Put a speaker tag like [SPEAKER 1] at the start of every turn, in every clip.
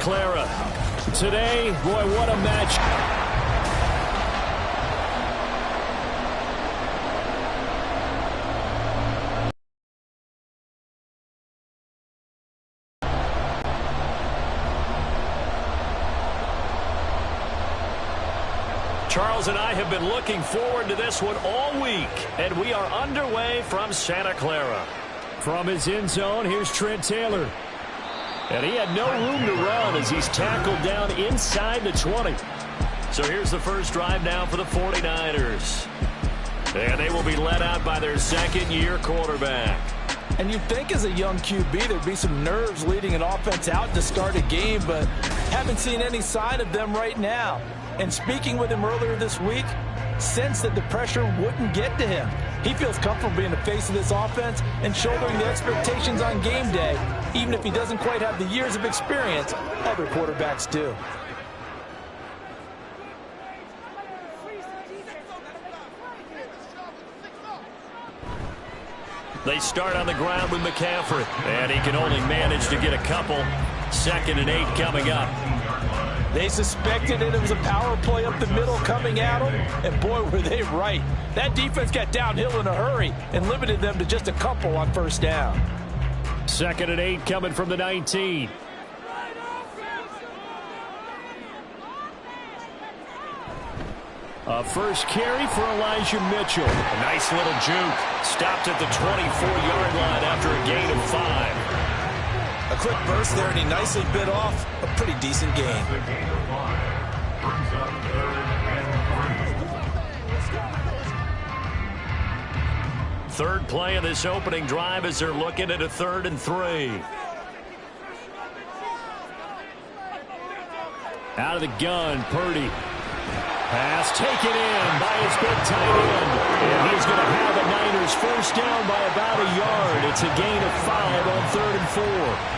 [SPEAKER 1] Clara. Today, boy, what a match. Charles and I have been looking forward to this one all week, and we are underway from Santa Clara. From his end zone, here's Trent Taylor. And he had no room to run as he's tackled down inside the 20. So here's the first drive now for the 49ers. And they will be led out by their second-year quarterback.
[SPEAKER 2] And you'd think as a young QB there'd be some nerves leading an offense out to start a game, but haven't seen any sign of them right now. And speaking with him earlier this week, sensed that the pressure wouldn't get to him. He feels comfortable being the face of this offense and shouldering the expectations on game day, even if he doesn't quite have the years of experience other quarterbacks do.
[SPEAKER 1] They start on the ground with McCaffrey, and he can only manage to get a couple. 2nd and 8 coming up.
[SPEAKER 2] They suspected it was a power play up the middle coming at them, and boy, were they right. That defense got downhill in a hurry and limited them to just a couple on first down.
[SPEAKER 1] 2nd and 8 coming from the 19. A first carry for Elijah Mitchell. A nice little juke. Stopped at the 24-yard line after a gain of 5.
[SPEAKER 2] A quick burst there, and he nicely bit off a pretty decent gain.
[SPEAKER 1] Third play of this opening drive as they're looking at a 3rd and 3. Out of the gun, Purdy. Pass taken in by his big tight end. And he's going to have the Niners first down by about a yard. It's a gain of 5 on 3rd and 4.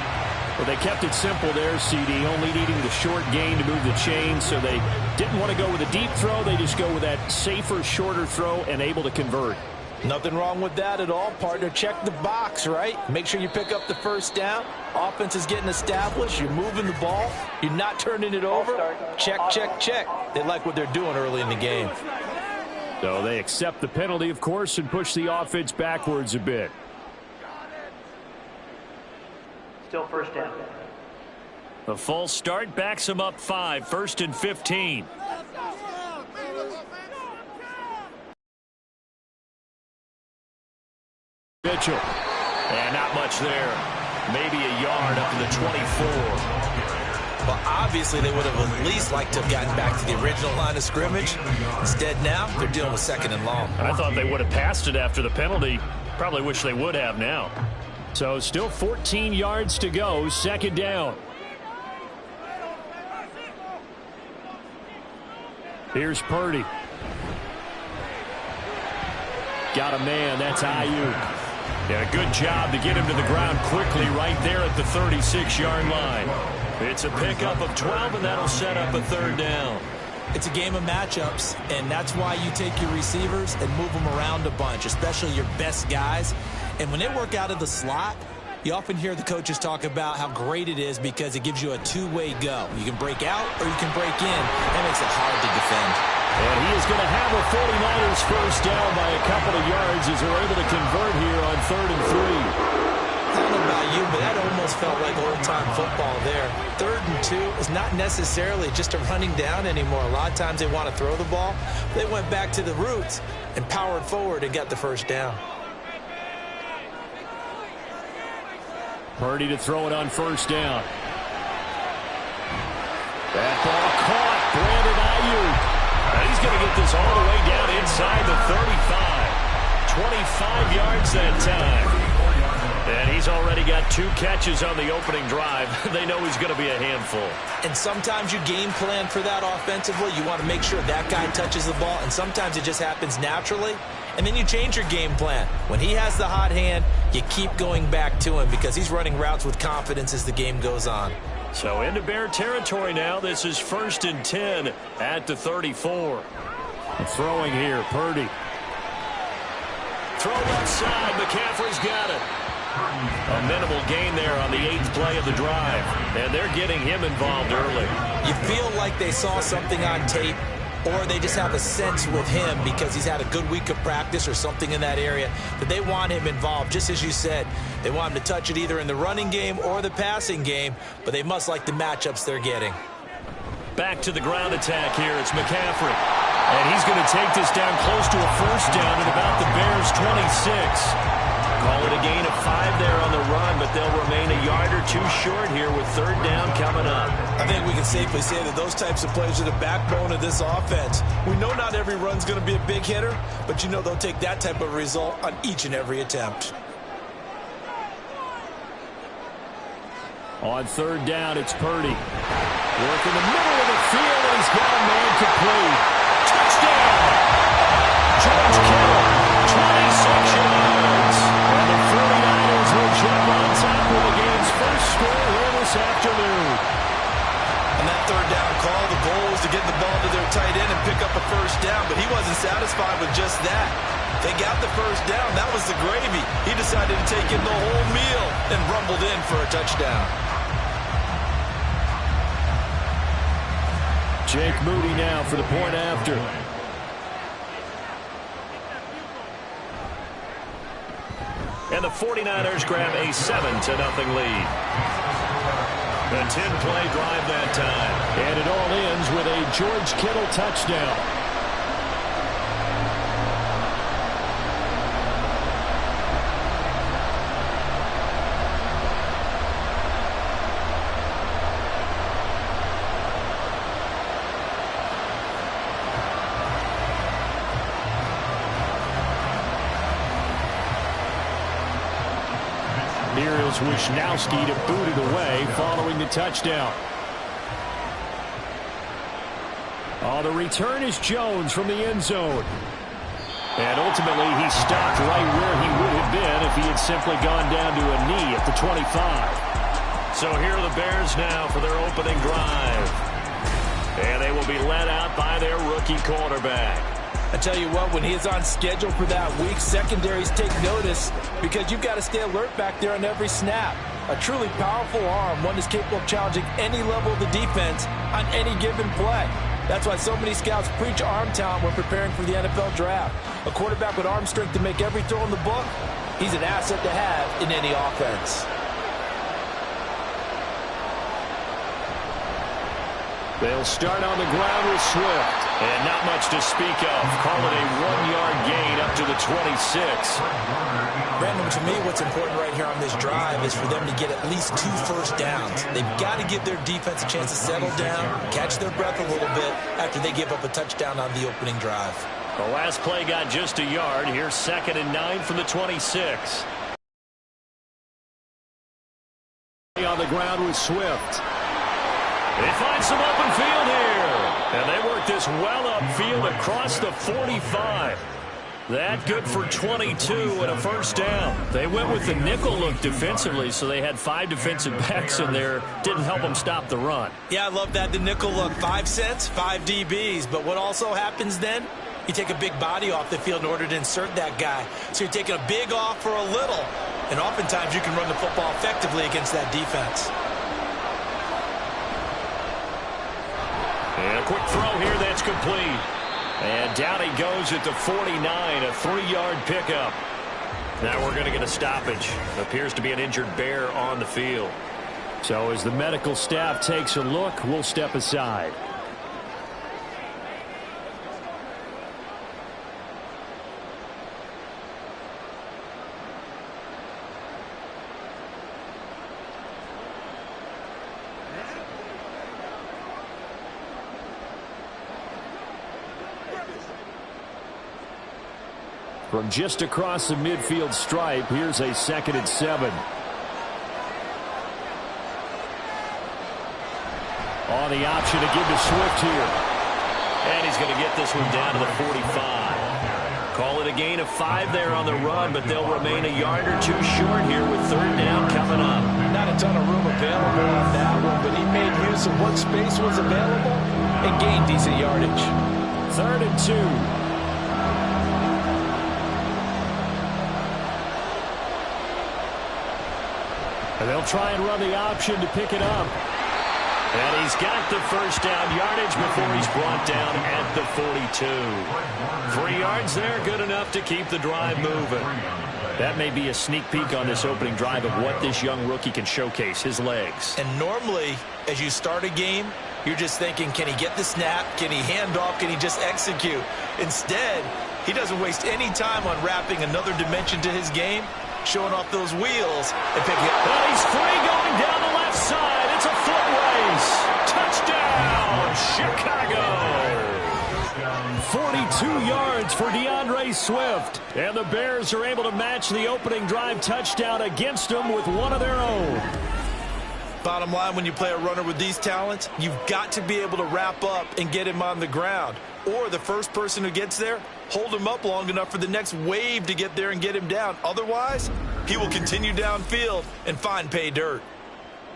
[SPEAKER 1] Well, they kept it simple there, CD, only needing the short gain to move the chain, so they didn't want to go with a deep throw. They just go with that safer, shorter throw and able to convert.
[SPEAKER 2] Nothing wrong with that at all, partner. Check the box, right? Make sure you pick up the first down. Offense is getting established. You're moving the ball. You're not turning it over. Check, check, check. They like what they're doing early in the game.
[SPEAKER 1] So they accept the penalty, of course, and push the offense backwards a bit.
[SPEAKER 3] Still first down.
[SPEAKER 1] The false start backs them up 5. 1st and 15. Mitchell. And not much there. Maybe a yard up to the 24.
[SPEAKER 2] Well, obviously they would have at least liked to have gotten back to the original line of scrimmage. Instead now, they're dealing with 2nd and long.
[SPEAKER 1] I thought they would have passed it after the penalty. Probably wish they would have now. So still 14 yards to go. 2nd down. Here's Purdy. Got a man. That's Ayuk. Yeah, good job to get him to the ground quickly right there at the 36-yard line. It's a pickup of 12, and that'll set up a 3rd down.
[SPEAKER 2] It's a game of matchups, and that's why you take your receivers and move them around a bunch, especially your best guys. And when they work out of the slot, you often hear the coaches talk about how great it is because it gives you a two-way go. You can break out or you can break in. That makes it hard to defend.
[SPEAKER 1] And he is going to have a 49ers first down by a couple of yards as they're able to convert here on 3rd and 3.
[SPEAKER 2] I don't know about you, but that almost felt like old-time football there. 3rd and 2 is not necessarily just a running down anymore. A lot of times they want to throw the ball. They went back to the roots and powered forward and got the first down.
[SPEAKER 1] Purdy to throw it on first down. That ball caught. Brandon Ayuk. He's going to get this all the way down inside the 35. 25 yards that time. And he's already got 2 catches on the opening drive. They know he's going to be a handful.
[SPEAKER 2] And sometimes you game plan for that offensively. You want to make sure that guy touches the ball. And sometimes it just happens naturally. And then you change your game plan. When he has the hot hand, you keep going back to him because he's running routes with confidence as the game goes on.
[SPEAKER 1] So into Bear territory now. This is 1st and 10 at the 34. Throwing here, Purdy. Throw left side. McCaffrey's got it. A minimal gain there on the 8th play of the drive. And they're getting him involved early.
[SPEAKER 2] You feel like they saw something on tape, or they just have a sense with him because he's had a good week of practice or something in that area that they want him involved. Just as you said, they want him to touch it either in the running game or the passing game, but they must like the matchups they're getting.
[SPEAKER 1] Back to the ground attack here. It's McCaffrey. And he's going to take this down close to a first down at about the Bears' 26. Call it a gain of 5 there on the run, but they'll remain a yard or two short here with 3rd down coming up.
[SPEAKER 2] I think we can safely say that those types of plays are the backbone of this offense. We know not every run's going to be a big hitter, but you know they'll take that type of result on each and every attempt.
[SPEAKER 1] On 3rd down, it's Purdy. Work in the middle of the field, and he's got a man complete. Touchdown! George Kittle, 26 yards. And the 49ers will jump on top of the game's first score here this afternoon.
[SPEAKER 2] On that 3rd down call, the goal was to get the ball to their tight end and pick up a first down, but he wasn't satisfied with just that. They got the first down. That was the gravy. He decided to take in the whole meal and rumbled in for a touchdown.
[SPEAKER 1] Jake Moody now for the point after. And the 49ers grab a 7-0 lead. A 10-play drive that time. And it all ends with a George Kittle touchdown. Here's Wisnowski to boot it away following the touchdown. Oh, the return is Jones from the end zone. And ultimately, he stopped right where he would have been if he had simply gone down to a knee at the 25. So here are the Bears now for their opening drive. And they will be led out by their rookie quarterback.
[SPEAKER 2] I tell you what, when he is on schedule for that week, secondaries take notice because you've got to stay alert back there on every snap. A truly powerful arm, one that's capable of challenging any level of the defense on any given play. That's why so many scouts preach arm talent when preparing for the NFL draft. A quarterback with arm strength to make every throw in the book, he's an asset to have in any offense.
[SPEAKER 1] They'll start on the ground with Swift. And not much to speak of. Call it a 1-yard gain up to the 26.
[SPEAKER 2] Brandon, to me, what's important right here on this drive is for them to get at least 2 first downs. They've got to give their defense a chance to settle down, catch their breath a little bit after they give up a touchdown on the opening drive.
[SPEAKER 1] The last play got just a yard. Here's 2nd and 9 from the 26. On the ground with Swift. They find some open field here. And they work this well upfield across the 45. That good for 22 and a first down. They went with the nickel look defensively, so they had 5 defensive backs in there. Didn't help them stop the run.
[SPEAKER 2] Yeah, I love that, the nickel look. 5 cents, 5 DBs. But what also happens then? You take a big body off the field in order to insert that guy. So you're taking a big off for a little. And oftentimes you can run the football effectively against that defense.
[SPEAKER 1] And a quick throw here that's complete. And down he goes at the 49, a 3-yard pickup. Now we're going to get a stoppage. Appears to be an injured bear on the field. So as the medical staff takes a look, we'll step aside. From just across the midfield stripe, here's a 2nd and 7. On the option to give to Swift here. And he's going to get this one down to the 45. Call it a gain of 5 there on the run, but they'll remain a yard or two short here with 3rd down coming up.
[SPEAKER 2] Not a ton of room available on that one, but he made use of what space was available and gained decent yardage.
[SPEAKER 1] 3rd and 2. And they'll try and run the option to pick it up. And he's got the first down yardage before he's brought down at the 42. 3 yards there, good enough to keep the drive moving. That may be a sneak peek on this opening drive of what this young rookie can showcase, his legs.
[SPEAKER 2] And normally, as you start a game, you're just thinking, can he get the snap? Can he hand off? Can he just execute? Instead, he doesn't waste any time on wrapping another dimension to his game, showing off those wheels and picking up.
[SPEAKER 1] Well, he's free going down the left side. It's a foot race. Touchdown, Chicago. 42 yards for DeAndre Swift. And the Bears are able to match the opening drive touchdown against them with one of their own.
[SPEAKER 2] Bottom line, when you play a runner with these talents, you've got to be able to wrap up and get him on the ground. Or the first person who gets there, hold him up long enough for the next wave to get there and get him down. Otherwise, he will continue downfield and find pay dirt.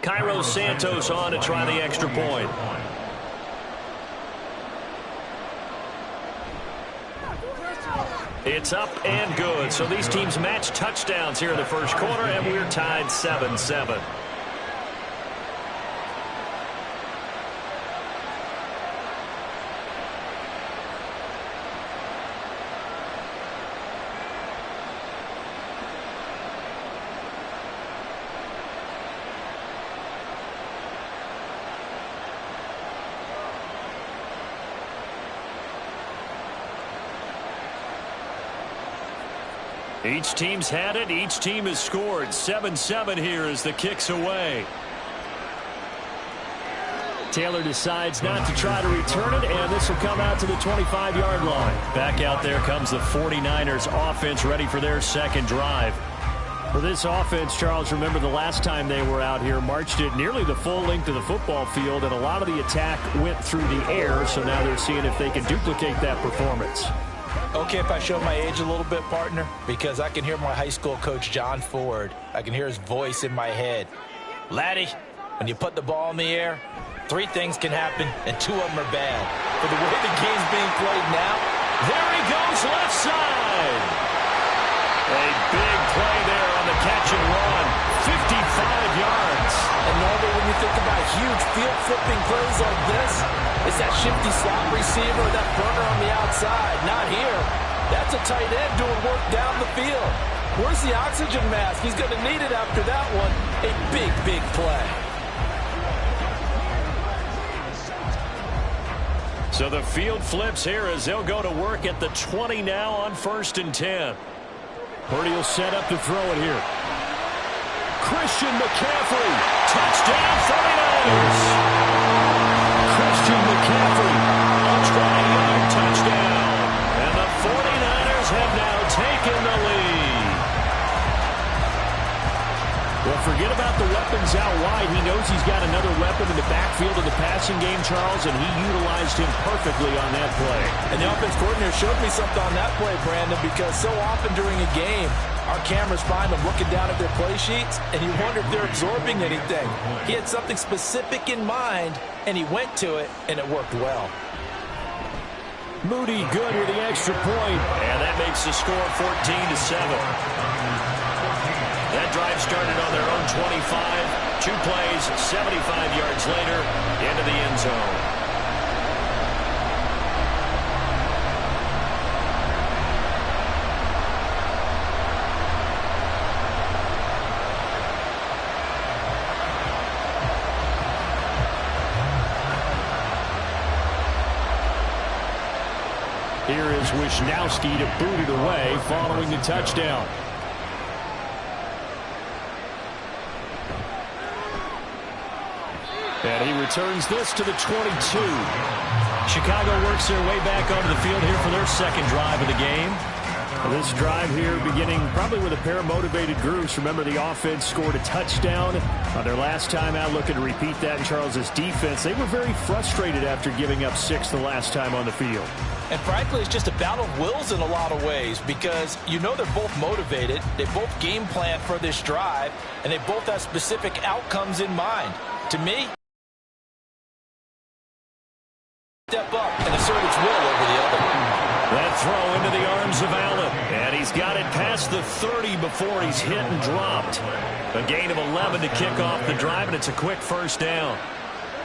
[SPEAKER 1] Cairo Santos on to try the extra point. It's up and good. So these teams match touchdowns here in the first quarter, and we're tied 7-7. Each team's had it. Each team has scored. 7-7 here as the kick's away. Taylor decides not to try to return it, and this will come out to the 25-yard line. Back out there comes the 49ers offense ready for their second drive. For this offense, Charles, remember the last time they were out here, marched it nearly the full length of the football field, and a lot of the attack went through the air, so now they're seeing if they can duplicate that performance.
[SPEAKER 2] Okay, if I show my age a little bit, partner, because I can hear my high school coach, John Ford. I can hear his voice in my head. Laddie, when you put the ball in the air, 3 things can happen, and 2 of them are bad. For the way the game's being played now,
[SPEAKER 1] there he goes left side. A big play there on the catch and run. 55 yards.
[SPEAKER 2] And normally when you think about huge field-flipping plays like this, it's that shifty slot receiver, that burner on the outside. Not here. That's a tight end doing work down the field. Where's the oxygen mask? He's going to need it after that one. A big, big play.
[SPEAKER 1] So the field flips here as they'll go to work at the 20 now on 1st and 10. Purdy will set up to throw it here. Christian McCaffrey. Touchdown 49ers. Christian McCaffrey. A 20-yard touchdown. And the 49ers have now taken the lead. Well, forget about the weapons out wide. He knows he's got another weapon in the backfield of the passing game, Charles, and he utilized him perfectly on that play.
[SPEAKER 2] And the offense coordinator showed me something on that play, Brandon, because so often during a game, our cameras find them looking down at their play sheets, and you wonder if they're absorbing anything. He had something specific in mind, and he went to it, and it worked well.
[SPEAKER 1] Moody good with the extra point, and that makes the score 14-7. That drive started on their own 25. 2 plays, 75 yards later, into the end zone. Here is Wisnowski to boot it away following the touchdown. And he returns this to the 22. Chicago works their way back onto the field here for their second drive of the game. This drive here beginning probably with a pair of motivated groups. Remember, the offense scored a touchdown on their last time out. Looking to repeat that in Charles's defense. They were very frustrated after giving up 6 the last time on the field.
[SPEAKER 2] And frankly, it's just a battle of wills in a lot of ways because you know they're both motivated. They both game plan for this drive, and they both have specific outcomes in mind. To me, step up and assert its will over the other.
[SPEAKER 1] That throw into the arms of Allen. And he he's got it past the 30 before he's hit and dropped. A gain of 11 to kick off the drive, and it's a quick first down.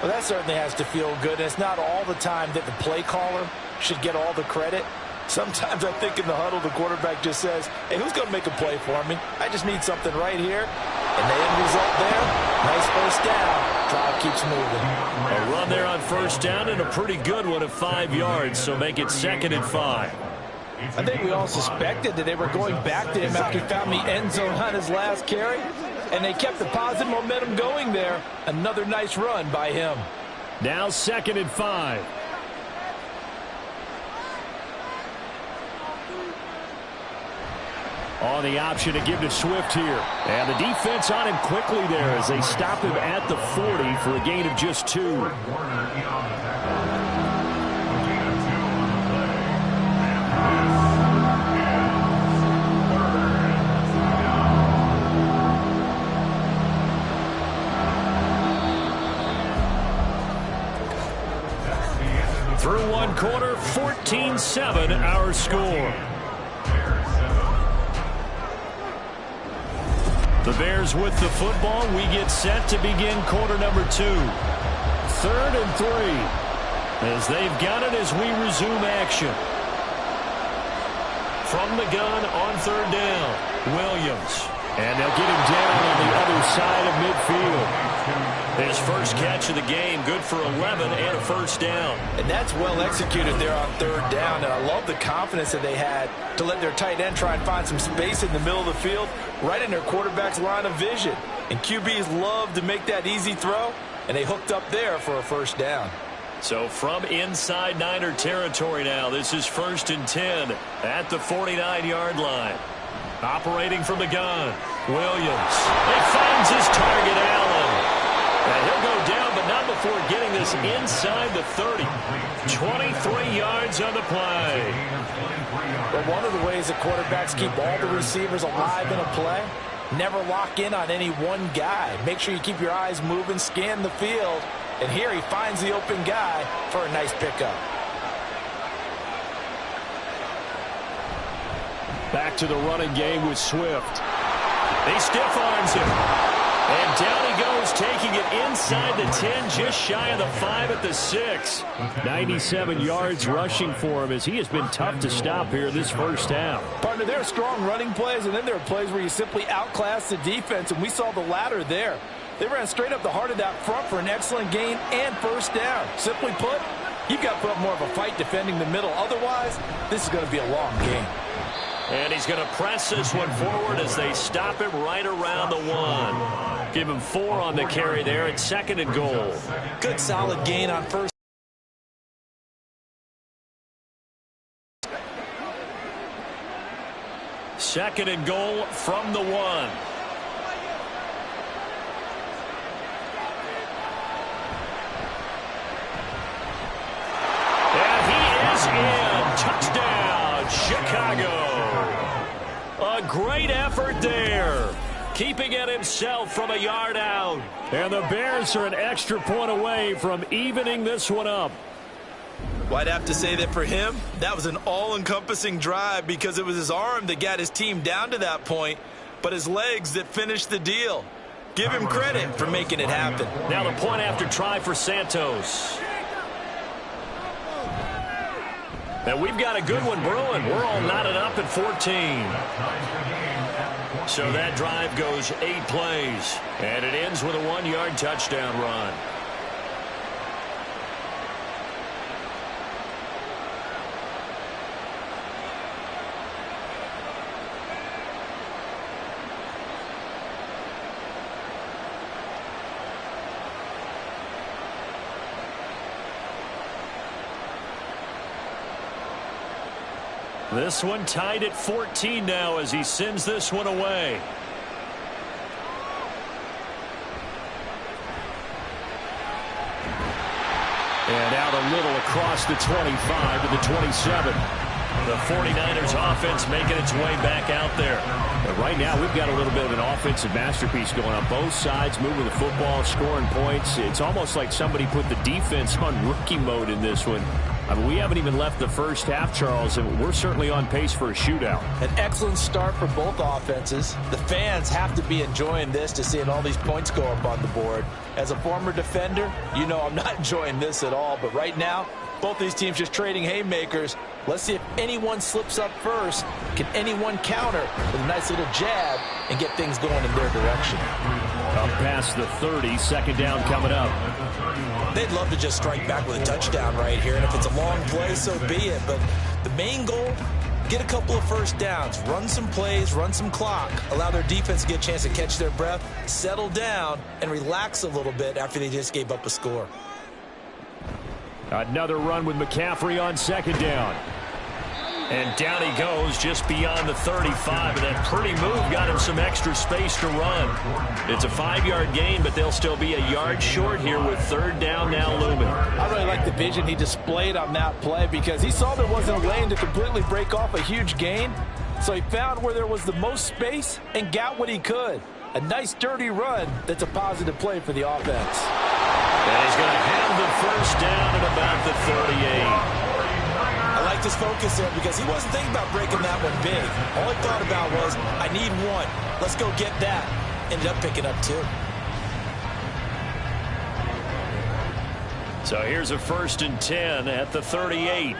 [SPEAKER 2] Well, that certainly has to feel good. And it's not all the time that the play caller should get all the credit. Sometimes I think in the huddle, the quarterback just says, hey, who's going to make a play for me? I just need something right here. And the end result there, nice first down. Drive keeps moving.
[SPEAKER 1] A run there on first down and a pretty good one of 5 yards, so make it 2nd and 5.
[SPEAKER 2] I think we all suspected that they were going back to him after he found the end zone on his last carry. And they kept the positive momentum going there. Another nice run by him.
[SPEAKER 1] Now 2nd and 5. On the option to give to Swift here. And the defense on him quickly there as they stop him at the 40 for a gain of just 2. Through one quarter, 14-7 our score. The Bears with the football. We get set to begin quarter number 2. 3rd and 3. As they've got it as we resume action. From the gun on 3rd down, Williams. And they'll get him down on the other side of midfield. His first catch of the game, good for 11 and a first down.
[SPEAKER 2] And that's well executed there on 3rd down. And I love the confidence that they had to let their tight end try and find some space in the middle of the field, right in their quarterback's line of vision. And QBs love to make that easy throw, and they hooked up there for a first down.
[SPEAKER 1] So from inside Niner territory now, this is 1st and 10 at the 49-yard line. Operating from the gun, Williams. He finds his target, Allen. And he'll go down, but not before getting this inside the 30. 23 yards on the play.
[SPEAKER 2] But one of the ways that quarterbacks keep all the receivers alive in a play, never lock in on any one guy. Make sure you keep your eyes moving, scan the field. And here he finds the open guy for a nice pickup.
[SPEAKER 1] Back to the running game with Swift. He stiff arms him. And down he goes, taking it inside the 10, just shy of the 5 at the 6. 97 yards rushing for him as he has been tough to stop here this first half.
[SPEAKER 2] Partner, there are strong running plays, and then there are plays where you simply outclass the defense, and we saw the latter there. They ran straight up the heart of that front for an excellent gain and first down. Simply put, you've got to put up more of a fight defending the middle. Otherwise, this is going to be a long game.
[SPEAKER 1] And he's going to press this one forward as they stop him right around the 1. Give him 4 on the carry there at 2nd and goal.
[SPEAKER 2] Good solid gain on first.
[SPEAKER 1] Second and goal from the 1. And he is in. Touchdown, Chicago. A great effort there. Keeping it himself from a yard out. And the Bears are an extra point away from evening this one up.
[SPEAKER 2] Well, I'd have to say that for him, that was an all-encompassing drive because it was his arm that got his team down to that point, but his legs that finished the deal. Give him credit for making it happen.
[SPEAKER 1] Now the point after try for Santos. And we've got a good one brewing. We're all knotted up at 14. So that drive goes 8 plays. And it ends with a 1-yard touchdown run. This one tied at 14 now as he sends this one away. And out a little across the 25 to the 27. The 49ers offense making its way back out there.
[SPEAKER 4] But right now, we've got a little bit of an offensive masterpiece going on both sides, moving the football, scoring points. It's almost like somebody put the defense on rookie mode in this one. I mean, we haven't even left the first half, Charles, and we're certainly on pace for a shootout.
[SPEAKER 2] An excellent start for both offenses. The fans have to be enjoying this to seeing all these points go up on the board. As a former defender, you know I'm not enjoying this at all. But right now, both these teams just trading haymakers. Let's see if anyone slips up first. Can anyone counter with a nice little jab and get things going in their direction?
[SPEAKER 4] Up past the 30, second down coming up.
[SPEAKER 2] They'd love to just strike back with a touchdown right here, and if it's a long play, so be it. But the main goal, get a couple of first downs, run some plays, run some clock, allow their defense to get a chance to catch their breath, settle down, and relax a little bit after they just gave up a score.
[SPEAKER 4] Another run with McCaffrey on second down.
[SPEAKER 1] And down he goes just beyond the 35. And that pretty move got him some extra space to run. It's a 5-yard gain, but they'll still be a yard short here with third down now looming.
[SPEAKER 2] I really like the vision he displayed on that play because he saw there wasn't a lane to completely break off a huge gain. So he found where there was the most space and got what he could. A nice dirty run that's a positive play for the offense.
[SPEAKER 1] And he's going to have the first down at about the 38.
[SPEAKER 2] I liked his focus there because he wasn't thinking about breaking that one big. All he thought about was, I need one. Let's go get that. Ended up picking up 2.
[SPEAKER 1] So here's a 1st and 10 at the 38.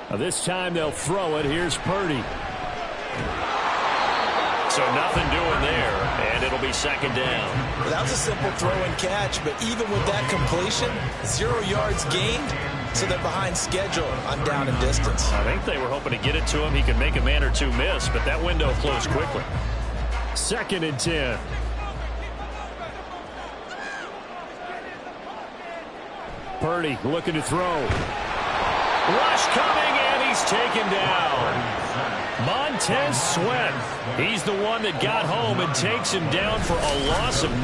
[SPEAKER 4] Now this time they'll throw it. Here's Purdy.
[SPEAKER 1] So nothing doing there, and it'll be second down.
[SPEAKER 2] Well, that was a simple throw and catch, but even with that completion, 0 yards gained, so they're behind schedule on down and distance.
[SPEAKER 1] I think they were hoping to get it to him. He could make a man or two miss, but that window closed quickly.
[SPEAKER 4] 2nd and 10. Purdy looking to throw.
[SPEAKER 1] Rush coming, and he's taken down. Montez Sweat. He's the one that got home and takes him down for a loss of 9.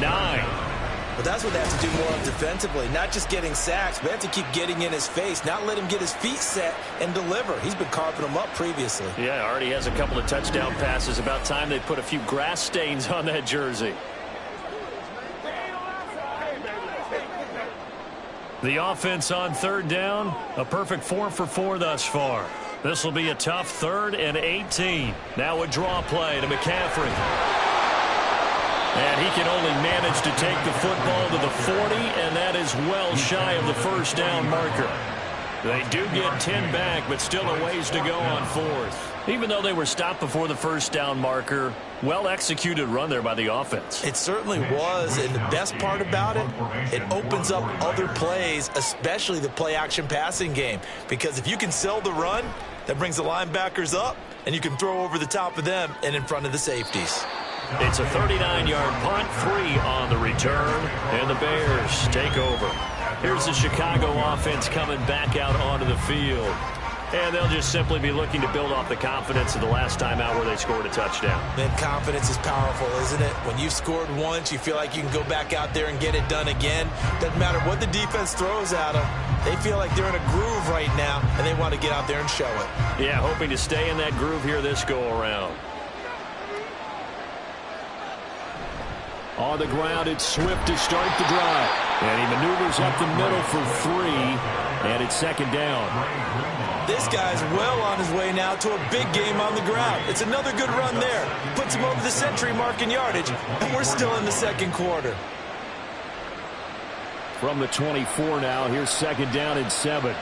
[SPEAKER 2] But that's what they have to do more of defensively, not just getting sacks, but they have to keep getting in his face, not let him get his feet set and deliver. He's been carving them up previously.
[SPEAKER 1] Yeah, already has a couple of touchdown passes. About time they put a few grass stains on that jersey. The offense on third down, a perfect 4 for 4 thus far. This will be a tough 3rd and 18. Now a draw play to McCaffrey. And he can only manage to take the football to the 40, and that is well shy of the first down marker. They do get 10 back, but still a ways to go on 4th. Even though they were stopped before the first down marker, well-executed run there by the offense.
[SPEAKER 2] It certainly was, and the best part about it, it opens up other plays, especially the play-action passing game. Because if you can sell the run, that brings the linebackers up, and you can throw over the top of them and in front of the safeties.
[SPEAKER 1] It's a 39-yard punt, 3 on the return, and the Bears take over. Here's the Chicago offense coming back out onto the field. And they'll just simply be looking to build off the confidence of the last time out where they scored a touchdown.
[SPEAKER 2] Then confidence is powerful, isn't it? When you've scored once, you feel like you can go back out there and get it done again. Doesn't matter what the defense throws at them. They feel like they're in a groove right now, and they want to get out there and show it.
[SPEAKER 1] Yeah, hoping to stay in that groove here this go-around.
[SPEAKER 4] On the ground, it's Swift to start the drive. And he maneuvers up the middle for 3, and it's second down.
[SPEAKER 2] This guy's well on his way now to a big game on the ground. It's another good run there. Puts him over the century mark in yardage, and we're still in the second quarter.
[SPEAKER 4] From the 24 now, here's second down and 7.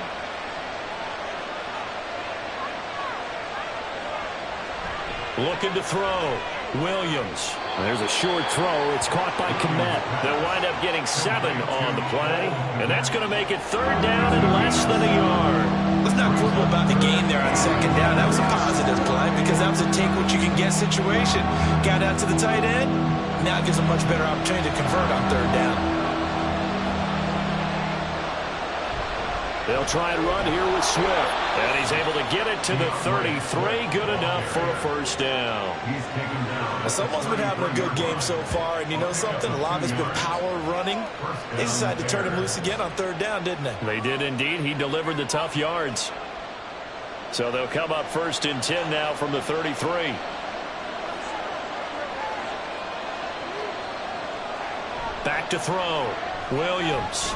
[SPEAKER 1] Looking to throw. Williams.
[SPEAKER 4] There's a short throw. It's caught by Kmet.
[SPEAKER 1] They'll wind up getting 7 on the play, and that's going to make it third down and less than a yard.
[SPEAKER 2] Let's not quibble about the gain there on second down. That was a positive play because that was a take-what-you-can-get situation. Got out to the tight end. Now it gives a much better opportunity to convert on third down.
[SPEAKER 1] They'll try and run here with Swift. And he's able to get it to the 33. Good enough for a first down.
[SPEAKER 2] Someone's been having a good game so far, and you know something? A lot has been power running. They decided to turn him loose again on third down, didn't they?
[SPEAKER 1] They did indeed. He delivered the tough yards. So they'll come up 1st and 10 now from the 33. Back to throw. Williams.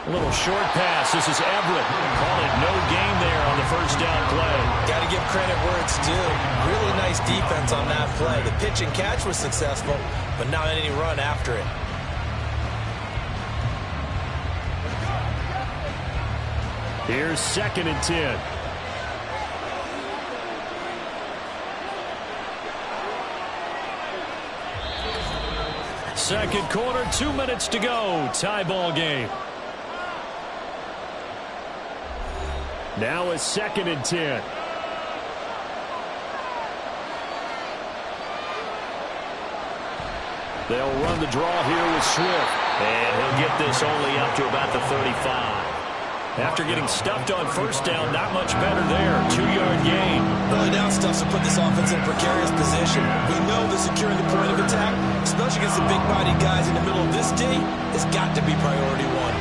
[SPEAKER 1] A little short pass. This is Everett. Call it no gain there on the first down play.
[SPEAKER 2] Got to give credit where it's due. Really nice defense on that play. The pitch and catch was successful, but not any run after it.
[SPEAKER 1] Here's 2nd and 10. Second quarter, 2 minutes to go. Tie ball game. Now a 2nd and 10. They'll run the draw here with Swift. And he'll get this only up to about the 35. After getting stuffed on first down, not much better there. 2-yard gain.
[SPEAKER 2] Early down stuff to put this offense in a precarious position. We know that securing the point of attack, especially against the big-bodied guys in the middle of this D, has got to be priority one.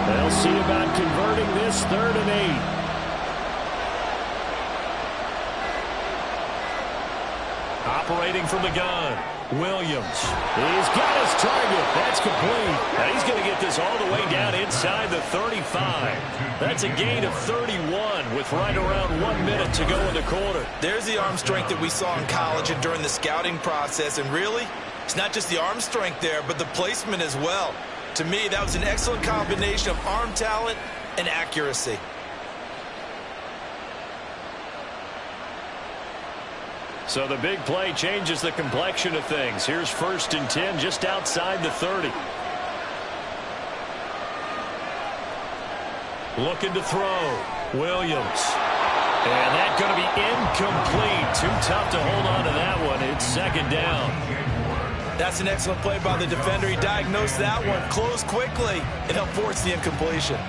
[SPEAKER 1] They'll see about converting this 3rd and 8. Operating from the gun, Williams. He's got his target. That's complete. Now he's going to get this all the way down inside the 35. That's a gain of 31 with right around 1 minute to go in the quarter.
[SPEAKER 2] There's the arm strength that we saw in college and during the scouting process. And really, it's not just the arm strength there, but the placement as well. To me, that was an excellent combination of arm talent and accuracy.
[SPEAKER 1] So the big play changes the complexion of things. Here's 1st and 10 just outside the 30. Looking to throw. Williams. And that's going to be incomplete. Too tough to hold on to that one. It's 2nd down.
[SPEAKER 2] That's an excellent play by the defender. He diagnosed that one, closed quickly, and helped force the incompletion.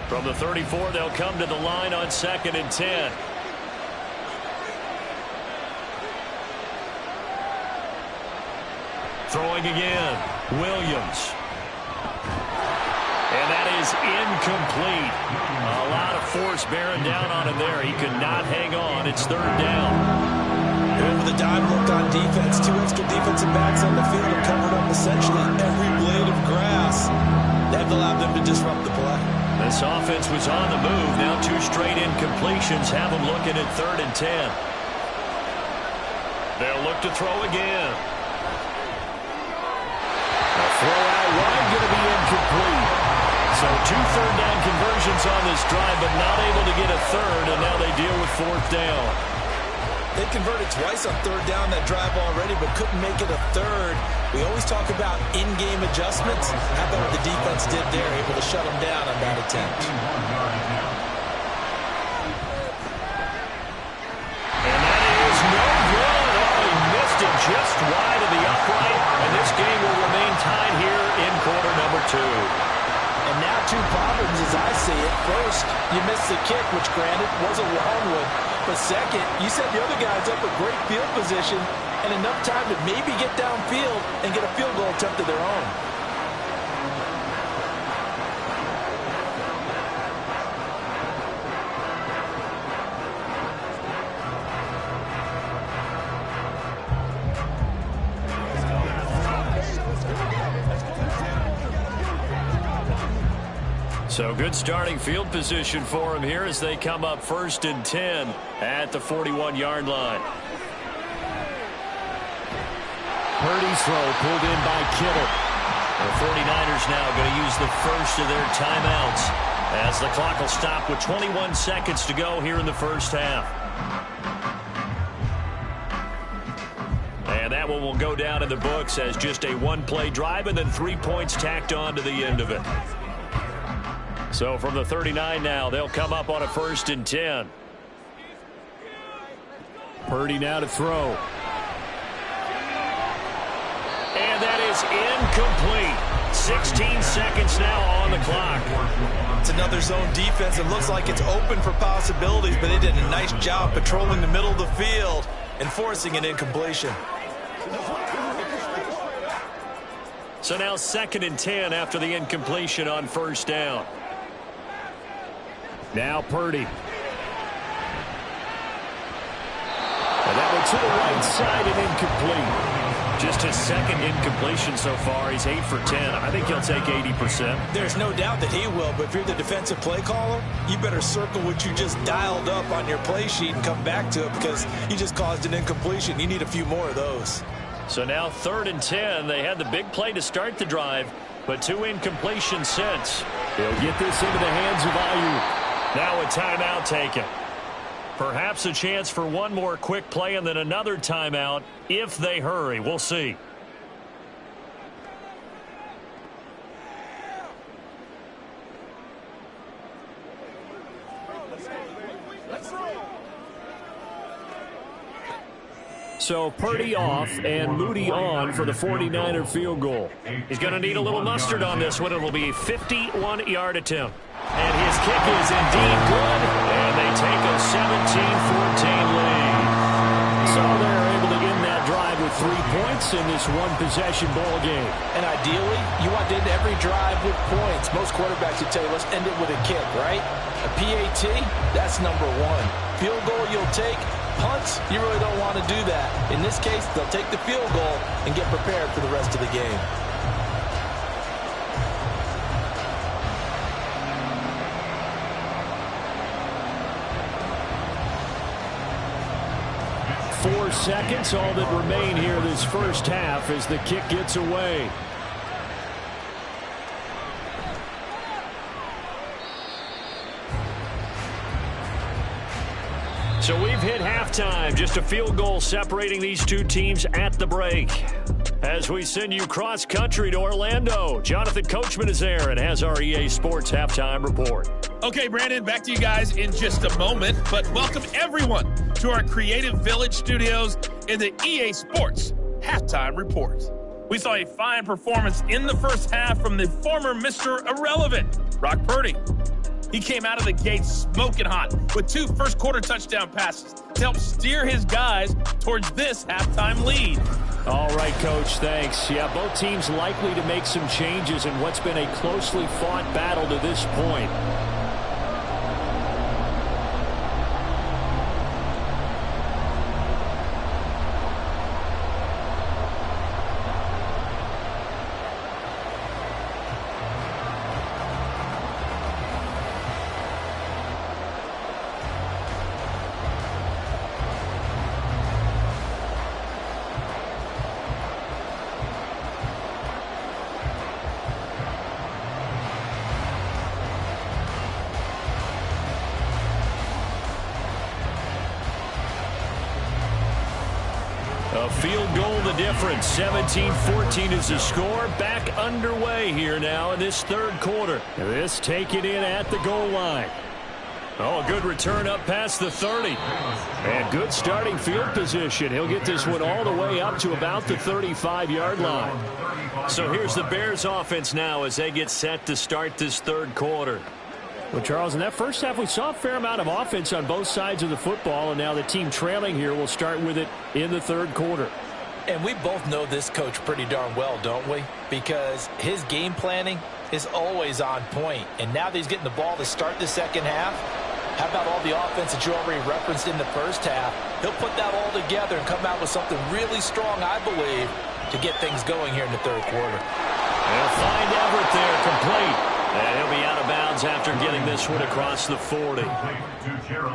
[SPEAKER 1] From the 34, they'll come to the line on 2nd and 10. Throwing again. Williams. And that is incomplete. A lot of force bearing down on him there. He could not hang on. It's 3rd down.
[SPEAKER 2] And with a dime look on defense, 2 extra defensive backs on the field have covered up essentially every blade of grass. That allowed them to disrupt the play.
[SPEAKER 1] This offense was on the move. Now 2 straight incompletions have them looking at 3rd and 10. They'll look to throw again. A throw out wide going to be incomplete. So 2 third-down conversions on this drive, but not able to get a third, and now they deal with 4th down.
[SPEAKER 2] They converted twice on 3rd down that drive already, but couldn't make it a 3rd. We always talk about in-game adjustments. How about what the defense did there, able to shut them down on that attempt.
[SPEAKER 1] And that is no good. Oh, he missed it just wide of the upright, and this game will remain tied here in quarter number 2.
[SPEAKER 2] And now 2 problems as I see it. First, you missed the kick, which granted was a long one. But second, you set the other guys up with great field position and enough time to maybe get downfield and get a field goal attempt of their own.
[SPEAKER 1] So good starting field position for him here as they come up 1st and 10 at the 41-yard line. Purdy's throw pulled in by Kittle. The 49ers now going to use the first of their timeouts as the clock will stop with 21 seconds to go here in the first half. And that one will go down in the books as just a 1-play drive and then 3 points tacked on to the end of it. So from the 39 now, they'll come up on a 1st and 10. Purdy now to throw. And that is
[SPEAKER 4] is incomplete. 16 seconds now on the clock.
[SPEAKER 2] It's another zone defense. It looks like it's open for possibilities, but they did a nice job patrolling the middle of the field and forcing an incompletion.
[SPEAKER 4] So now 2nd and 10 after the incompletion on first down.
[SPEAKER 1] Now Purdy. And that one to the right side and incomplete.
[SPEAKER 4] Just his 2nd incompletion so far. He's 8 for 10. I think he'll take 80%.
[SPEAKER 2] There's no doubt that he will, but if you're the defensive play caller, you better circle what you just dialed up on your play sheet and come back to it because you just caused an incompletion. You need a few more of those.
[SPEAKER 4] So now 3rd and 10. They had the big play to start the drive, but 2 incompletions since.
[SPEAKER 1] They'll get this into the hands of Ayuk.
[SPEAKER 4] Now a timeout taken. Perhaps a chance for one more quick play and then another timeout if they hurry. We'll see.
[SPEAKER 1] So Purdy off and Moody on for the 49er field goal.
[SPEAKER 4] He's going to need a little mustard on this one. It'll be a 51-yard attempt. And his kick is indeed good. And they take a 17-14 lead.
[SPEAKER 1] So they're able to end that drive with 3 points in this one-possession ball game.
[SPEAKER 2] And ideally, you want to end every drive with points. Most quarterbacks would tell you, let's end it with a kick, right? A PAT, that's number 1. Field goal you'll take. Punts, you really don't want to do that. In this case, they'll take the field goal and get prepared for the rest of the game.
[SPEAKER 1] Four seconds, all that remain here this first half as the kick gets away.
[SPEAKER 4] So we've hit halftime. Just a field goal separating these two teams at the break. As we send you cross-country to Orlando, Jonathan Coachman is there and has our EA Sports halftime report.
[SPEAKER 5] Okay, Brandon, back to you guys in just a moment. But welcome everyone to our Creative Village studios in the EA Sports halftime report. We saw a fine performance in the first half from the former Mr. Irrelevant, Brock Purdy. He came out of the gate smoking hot with 2 first-quarter touchdown passes to help steer his guys towards this halftime lead.
[SPEAKER 1] All right, Coach, thanks. Yeah, both teams likely to make some changes in what's been a closely fought battle to this point.
[SPEAKER 4] A field goal the difference. 17-14 is the score. Back underway here now in this third quarter.
[SPEAKER 1] This taken in at the goal line.
[SPEAKER 4] Oh, a good return up past the 30.
[SPEAKER 1] And good starting field position. He'll get this one all the way up to about the 35-yard line.
[SPEAKER 4] So here's the Bears offense now as they get set to start this third quarter.
[SPEAKER 1] Well, Charles, in that first half, we saw a fair amount of offense on both sides of the football, and now the team trailing here will start with it in the third quarter.
[SPEAKER 2] And we both know this coach pretty darn well, don't we? Because his game planning is always on point. And now that he's getting the ball to start the second half, how about all the offense that you already referenced in the first half? He'll put that all together and come out with something really strong, I believe, to get things going here in the third quarter.
[SPEAKER 4] They'll find Everett there, complete. And he'll be out of bounds after getting this one across the 40.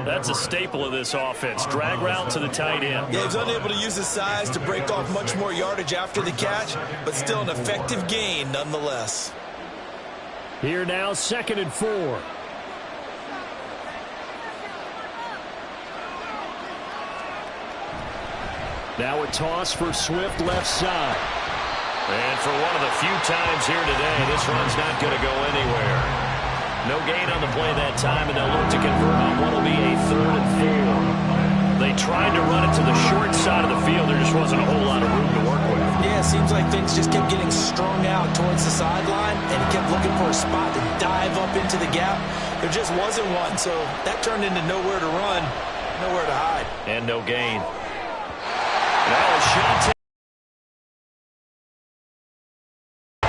[SPEAKER 4] That's a staple of this offense. Drag route to the tight end.
[SPEAKER 2] Yeah, he's unable to use his size to break off much more yardage after the catch, but still an effective gain nonetheless.
[SPEAKER 1] Here now, 2nd and 4. Now a toss for Swift left side.
[SPEAKER 4] And for one of the few times here today, this run's not going to go anywhere. No gain on the play that time, and they'll look to convert on what will be a 3rd and 4. They tried to run it to the short side of the field. There just wasn't a whole lot of room to work with.
[SPEAKER 2] Yeah, seems like things just kept getting strung out towards the sideline, and he kept looking for a spot to dive up into the gap. There just wasn't one, so that turned into nowhere to run, nowhere to hide.
[SPEAKER 4] And no gain. That was shot.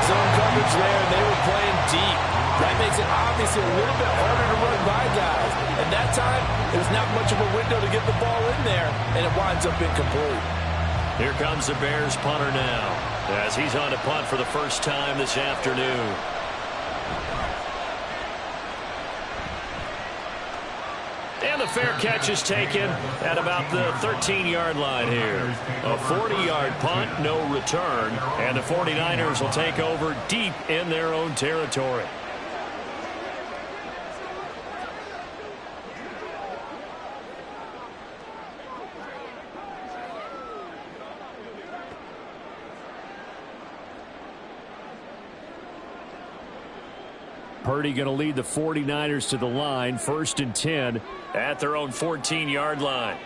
[SPEAKER 2] Zone coverage there, and they were playing deep. That makes it obviously a little bit harder to run by guys. And that time, there's not much of a window to get the ball in there, and it winds up incomplete.
[SPEAKER 4] Here comes the Bears punter now, as he's on to punt for the first time this afternoon. And the fair catch is taken at about the 13-yard line here. A 40-yard punt, no return, and the 49ers will take over deep in their own territory. Purdy going to lead the 49ers to the line, 1st and 10 at their own 14-yard line.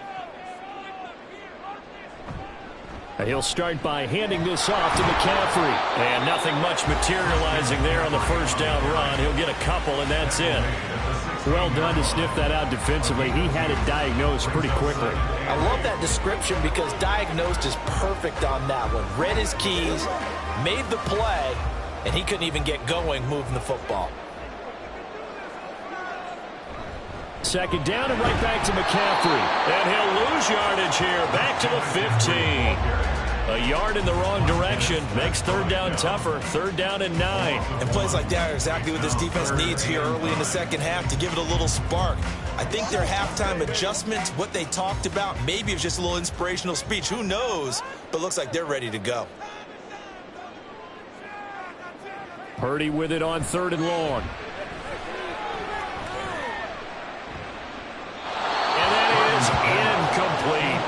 [SPEAKER 4] And he'll start by handing this off to McCaffrey. And nothing much materializing there on the first down run. He'll get a couple, and that's it. Well done to sniff that out defensively. He had it diagnosed pretty quickly.
[SPEAKER 2] I love that description because diagnosed is perfect on that one. Read his keys, made the play, and he couldn't even get going moving the football.
[SPEAKER 4] Second down and right back to McCaffrey. And he'll lose yardage here. Back to the 15. A yard in the wrong direction makes third down tougher. 3rd down and 9.
[SPEAKER 2] And plays like that are exactly what this defense needs here early in the second half to give it a little spark. I think their halftime adjustments, what they talked about, maybe it was just a little inspirational speech. Who knows? But looks like they're ready to go.
[SPEAKER 4] Purdy with it on 3rd and long. Incomplete.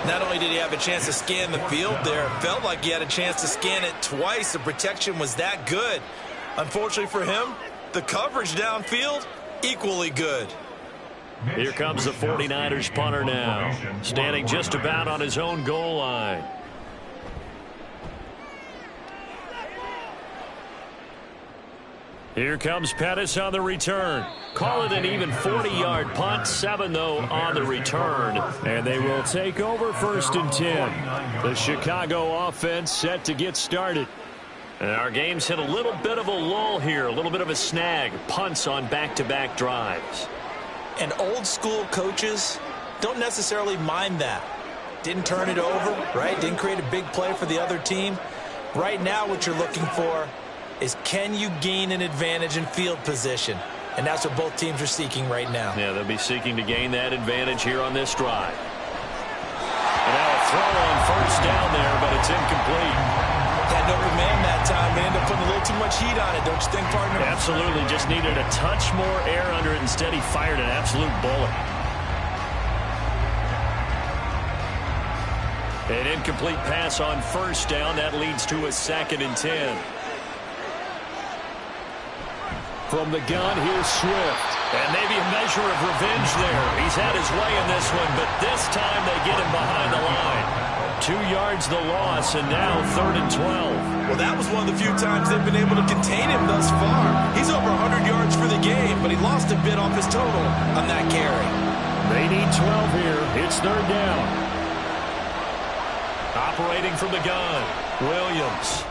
[SPEAKER 2] Not only did he have a chance to scan the field there, it felt like he had a chance to scan it twice. The protection was that good. Unfortunately for him, the coverage downfield, equally good.
[SPEAKER 4] Here comes the 49ers punter now, standing just about on his own goal line. Here comes Pettis on the return. Call it an even 40-yard punt. 7, though, on the return. And they will take over 1st and 10. The Chicago offense set to get started. And our game's hit a little bit of a lull here, a little bit of a snag. Punts on back-to-back drives.
[SPEAKER 2] And old-school coaches don't necessarily mind that. Didn't turn it over, right? Didn't create a big play for the other team. Right now what you're looking for is can you gain an advantage in field position? And that's what both teams are seeking right now.
[SPEAKER 4] Yeah, they'll be seeking to gain that advantage here on this drive. And now a throw on 1st down there, but it's incomplete.
[SPEAKER 2] Had no command that time. They ended up putting a little too much heat on it, don't you think, partner?
[SPEAKER 4] Absolutely. Just needed a touch more air under it. Instead, he fired an absolute bullet. An incomplete pass on 1st down. That leads to a 2nd and 10. From the gun, here's Swift. And maybe a measure of revenge there. He's had his way in this one, but this time they get him behind the line. 2 yards the loss, and now 3rd and 12.
[SPEAKER 2] Well, that was one of the few times they've been able to contain him thus far. He's over 100 yards for the game, but he lost a bit off his total on that carry.
[SPEAKER 4] They need 12 here. It's 3rd down. Operating from the gun, Williams.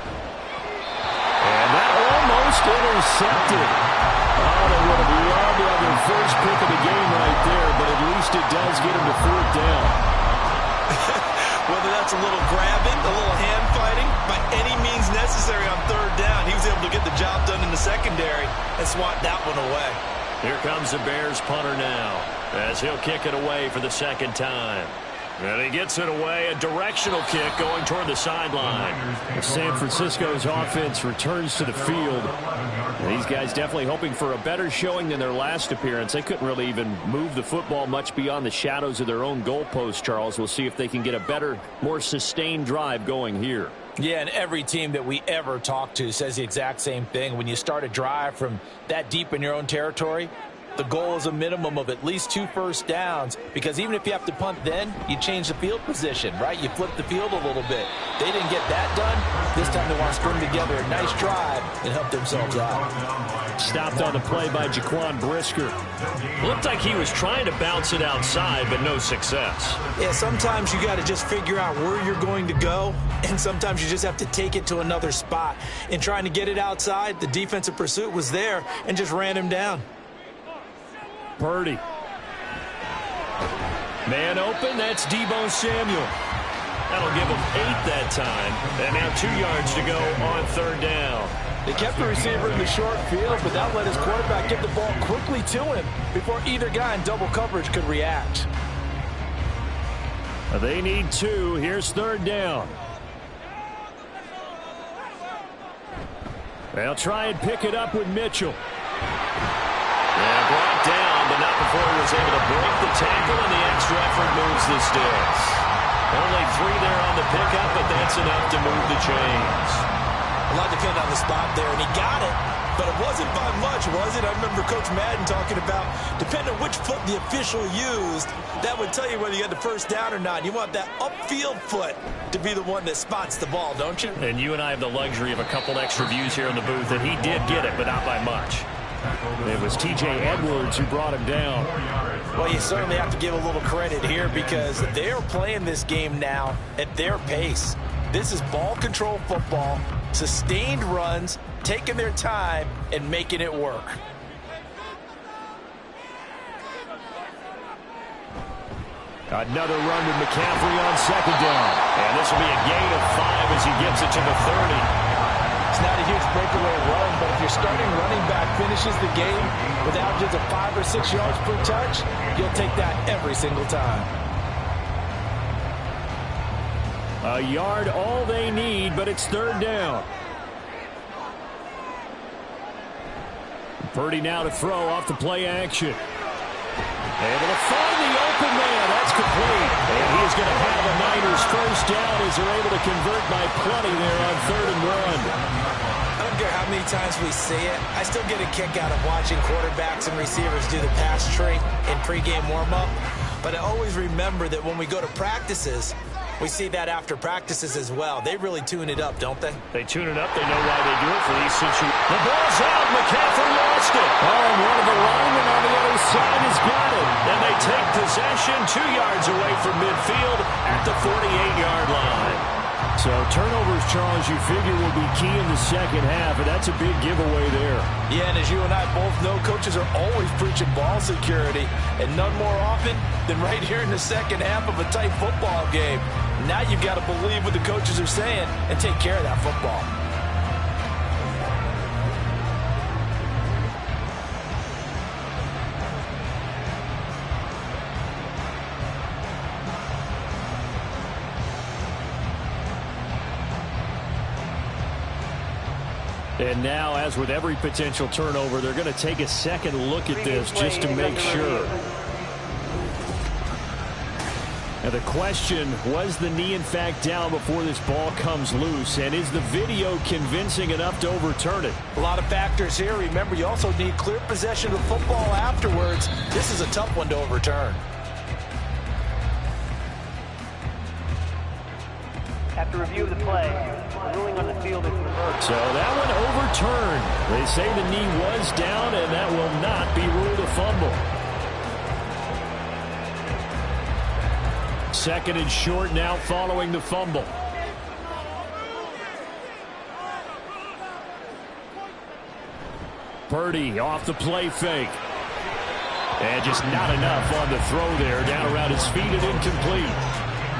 [SPEAKER 4] And that almost intercepted. Oh, they would have loved to have their first pick of the game right there, but at least it does get him to 4th down.
[SPEAKER 2] Whether that's a little grabbing, a little hand fighting, by any means necessary on 3rd down, he was able to get the job done in the secondary and swat that one away.
[SPEAKER 4] Here comes the Bears punter now, as he'll kick it away for the 2nd time. And he gets it away, a directional kick going toward the sideline. San Francisco's offense returns to the field. And these guys definitely hoping for a better showing than their last appearance. They couldn't really even move the football much beyond the shadows of their own goalpost, Charles. We'll see if they can get a better, more sustained drive going here.
[SPEAKER 2] Yeah, and every team that we ever talk to says the exact same thing. When you start a drive from that deep in your own territory, The goal is a minimum of at least 2 first downs, because even if you have to punt then, you change the field position, right? You flip the field a little bit. They didn't get that done. This time they want to string together a nice drive and help themselves out.
[SPEAKER 4] Stopped on the play by Jaquan Brisker. Looked like he was trying to bounce it outside, but no success.
[SPEAKER 2] Yeah, sometimes you got to just figure out where you're going to go, and sometimes you just have to take it to another spot. In trying to get it outside, the defensive pursuit was there and just ran him down.
[SPEAKER 4] Purdy. Man open, that's Deebo Samuel. That'll give him 8 that time. And now 2 yards to go on 3rd down.
[SPEAKER 2] They kept the receiver in the short field, but that let his quarterback get the ball quickly to him before either guy in double coverage could react.
[SPEAKER 4] They need 2. Here's 3rd down. They'll try and pick it up with Mitchell. Yeah, brought down, but not before he was able to break the tackle, and the extra effort moves the sticks. Only 3 there on the pickup, but that's enough to move the chains.
[SPEAKER 2] A lot depended on the spot there, and he got it, but it wasn't by much, was it? I remember Coach Madden talking about, depending on which foot the official used, that would tell you whether you had the first down or not. You want that upfield foot to be the one that spots the ball, don't you?
[SPEAKER 4] And you and I have the luxury of a couple extra views here in the booth, and he did get it, but not by much. It was T.J. Edwards who brought him down.
[SPEAKER 2] Well, you certainly have to give a little credit here because they're playing this game now at their pace. This is ball control football, sustained runs, taking their time, and making it work.
[SPEAKER 4] Another run with McCaffrey on 2nd down. And this will be a gain of 5 as he gets it to the 30.
[SPEAKER 2] It's not a huge breakaway run, but if your starting running back finishes the game with averages of 5 or 6 yards per touch, you'll take that every single time.
[SPEAKER 4] A yard all they need, but it's 3rd down. Purdy now to throw off the play action. Able to find the open man. That's complete. And he's going to have a Niners first down as they're able to convert by plenty there on 3rd and 1.
[SPEAKER 2] I don't care how many times we see it. I still get a kick out of watching quarterbacks and receivers do the pass tree in pregame warm-up. But I always remember that when we go to practices, we see that after practices as well. They really tune it up, don't they?
[SPEAKER 4] They tune it up. They know why they do it for these situations. The ball's out. McCaffrey lost it. Oh, and one of the linemen on the other side has got it. And they take possession 2 yards away from midfield at the 48-yard line. So turnovers, Charles, you figure will be key in the second half, and that's a big giveaway there.
[SPEAKER 2] Yeah, and as you and I both know, coaches are always preaching ball security, and none more often than right here in the second half of a tight football game. Now you've got to believe what the coaches are saying and take care of that football.
[SPEAKER 4] And now, as with every potential turnover, they're going to take a second look at this just to make sure. Now the question, was the knee in fact down before this ball comes loose? And is the video convincing enough to overturn it?
[SPEAKER 2] A lot of factors here. Remember, you also need clear possession of football afterwards. This is a tough one to overturn.
[SPEAKER 3] After review of the play, the ruling on the field is reversed.
[SPEAKER 4] So that one overturned. They say the knee was down, and that will not be ruled a fumble. 2nd and short now following the fumble. Purdy off the play fake. And just not enough on the throw there. Down around his feet and incomplete.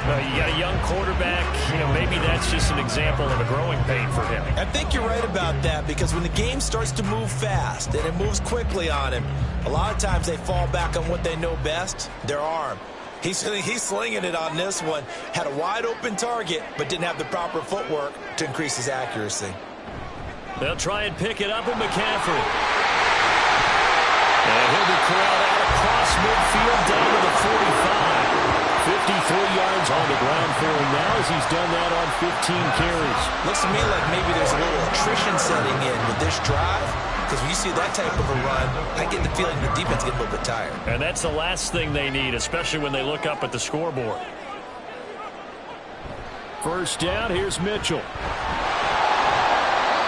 [SPEAKER 4] You got a young quarterback, maybe that's just an example of a growing pain for him.
[SPEAKER 2] I think you're right about that, because when the game starts to move fast and it moves quickly on him, a lot of times they fall back on what they know best, their arm. He's slinging it on this one. Had a wide open target, but didn't have the proper footwork to increase his accuracy.
[SPEAKER 4] They'll try and pick it up with McCaffrey. And he'll be corralled out across midfield down to the 45. 53 yards on the ground for him now as he's done that on 15 carries.
[SPEAKER 2] Looks to me like maybe there's a little attrition setting in with this drive. because when you see that type of a run, I get the feeling the defense gets a little bit tired.
[SPEAKER 4] And that's the last thing they need, especially when they look up at the scoreboard.
[SPEAKER 1] First down, here's Mitchell.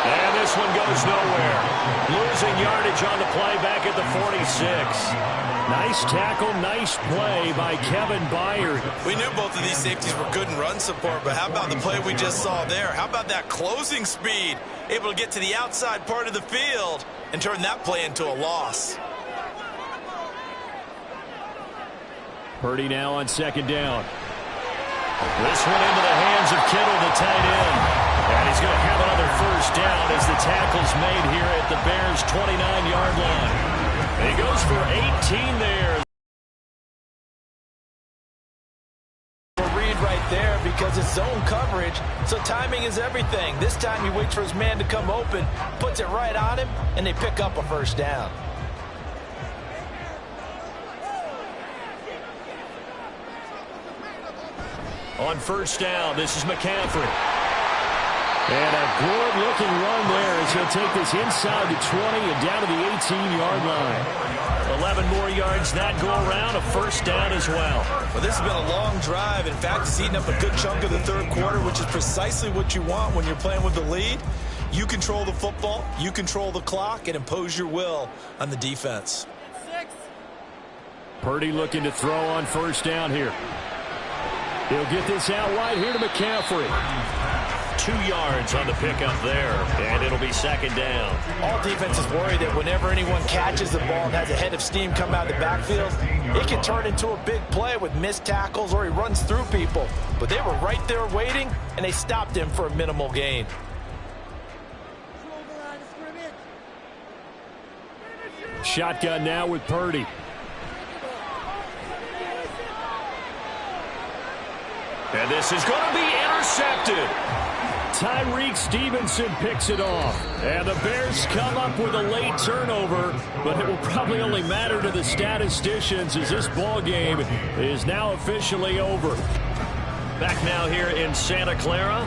[SPEAKER 1] And this one goes nowhere. Losing yardage on the play back at the 46. Nice tackle, nice play by Kevin Byard.
[SPEAKER 2] We knew both of these safeties were good in run support, but how about the play we just saw there? How about that closing speed? Able to get to the outside part of the field and turn that play into a loss.
[SPEAKER 1] Purdy now on second down. This one into the hands of Kittle, the tight end. And he's going to have another first down as the tackle's made here at the Bears' 29-yard line. He goes for 18 there.
[SPEAKER 2] Read right there because it's zone coverage, so timing is everything. This time he waits for his man to come open, puts it right on him, and they pick up a first down.
[SPEAKER 1] On first down, this is McCaffrey. And a good-looking run there as he'll take this inside the 20 and down to the 18-yard line. 11 more yards that go around, a first down as well.
[SPEAKER 2] Well, this has been a long drive. In fact, it's eaten up a good chunk of the third quarter, which is precisely what you want when you're playing with the lead. You control the football, you control the clock, and impose your will on the defense.
[SPEAKER 1] Purdy looking to throw on first down here. He'll get this out wide here to McCaffrey.
[SPEAKER 4] 2 yards on the pickup there, and it'll be second down.
[SPEAKER 2] All defenses worry that whenever anyone catches the ball and has a head of steam come out of the backfield, it can turn into a big play with missed tackles or he runs through people. But they were right there waiting, and they stopped him for a minimal gain.
[SPEAKER 1] Shotgun now with Purdy.
[SPEAKER 4] And this is going to be intercepted.
[SPEAKER 1] Tyreek Stevenson picks it off. And the Bears come up with a late turnover, but it will probably only matter to the statisticians as this ball game is now officially over.
[SPEAKER 4] Back now here in Santa Clara.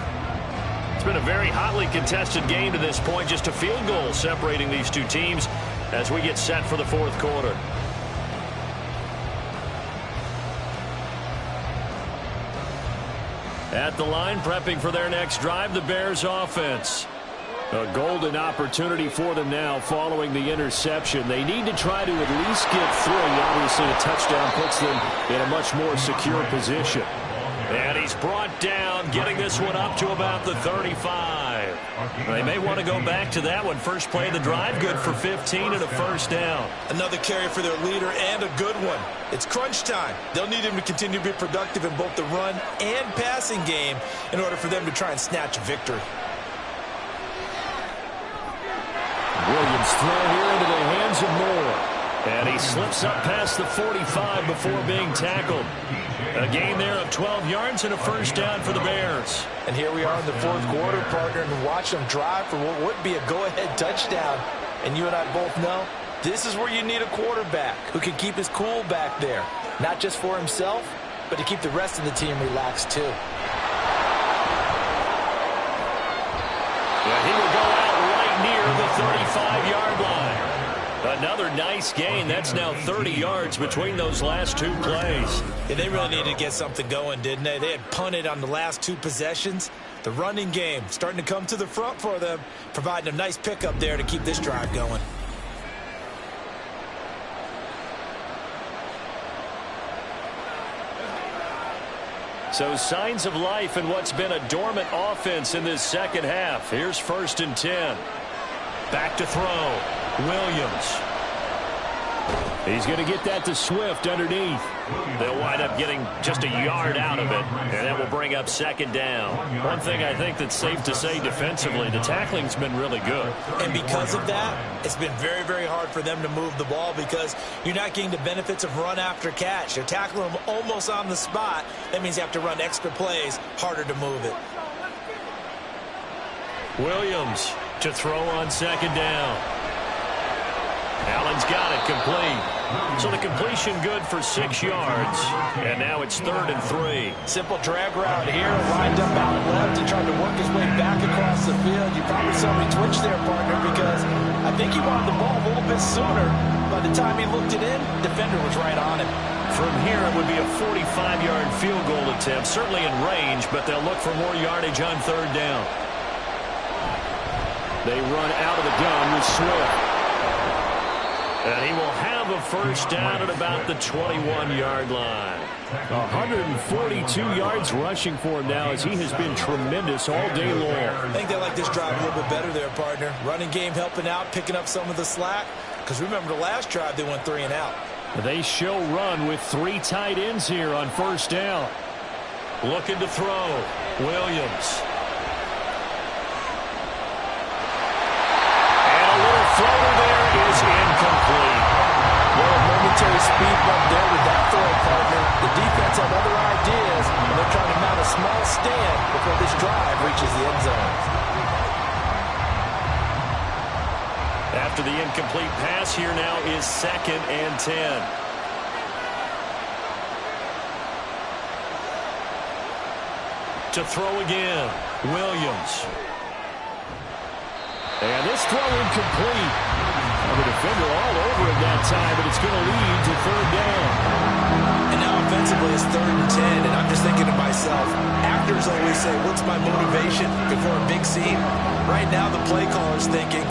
[SPEAKER 4] It's been a very hotly contested game to this point. Just a field goal separating these two teams as we get set for the fourth quarter.
[SPEAKER 1] At the line, prepping for their next drive, the Bears offense. A golden opportunity for them now following the interception. They need to try to at least get through. Obviously, a touchdown puts them in a much more secure position.
[SPEAKER 4] And he's brought down, getting this one up to about the 35. They may want to go back to that one. First play of the drive, good for 15 and a first down.
[SPEAKER 2] Another carry for their leader and a good one. It's crunch time. They'll need him to continue to be productive in both the run and passing game in order for them to try and snatch a victory.
[SPEAKER 1] Williams throw here into the hands of Moore. And he slips up past the 45 before being tackled. A gain there of 12 yards and a first down for the Bears.
[SPEAKER 2] And here we are in the fourth quarter, partner, and watch them drive for what would be a go-ahead touchdown. And you and I both know this is where you need a quarterback who can keep his cool back there. Not just for himself, but to keep the rest of the team relaxed too.
[SPEAKER 1] Yeah, he will go out right near the 35-yard line. Another nice gain. That's now 30 yards between those last two plays.
[SPEAKER 2] Yeah, they really needed to get something going, didn't they? They had punted on the last two possessions. The running game starting to come to the front for them, providing a nice pickup there to keep this drive going.
[SPEAKER 1] So signs of life in what's been a dormant offense in this second half. Here's 1st and 10. Back to throw. Williams. He's going to get that to Swift underneath.
[SPEAKER 4] They'll wind up getting just a yard out of it, and that will bring up second down.
[SPEAKER 1] One thing I think that's safe to say defensively, the tackling's been really good.
[SPEAKER 2] And because of that, it's been very, very hard for them to move the ball because you're not getting the benefits of run after catch. You're tackling them almost on the spot. That means you have to run extra plays, harder to move it.
[SPEAKER 1] Williams to throw on second down.
[SPEAKER 4] Allen's got it complete. So the completion good for 6 yards. And now it's 3rd and 3.
[SPEAKER 2] Simple drag route here, lined up out left and tried to work his way back across the field. You probably saw me twitch there, partner, because I think he wanted the ball a little bit sooner. By the time he looked it in, defender was right on him.
[SPEAKER 4] From here, it would be a 45-yard field goal attempt, certainly in range, but they'll look for more yardage on 3rd down. They run out of the gun with Swift. And he will have a first down at about the 21-yard line. 142 yards rushing for him now as he has been tremendous all day long.
[SPEAKER 2] I think they like this drive a little bit better there, partner. Running game helping out, picking up some of the slack. Because remember the last drive, they went 3 and out.
[SPEAKER 4] They show run with 3 tight ends here on first down. Looking to throw. Williams. And a little floater there is incomplete.
[SPEAKER 2] Well, a momentary speed bump there with that throw, partner. The defense had other ideas, and they're trying to mount a small stand before this drive reaches the end zone.
[SPEAKER 4] After the incomplete pass, here now is 2nd and 10. To throw again, Williams. And this throw incomplete. The defender all over him that time, but it's going to lead to 3rd down.
[SPEAKER 2] And now offensively it's 3rd and 10, and I'm just thinking to myself, actors always say, what's my motivation before a big scene? Right now the play caller's thinking,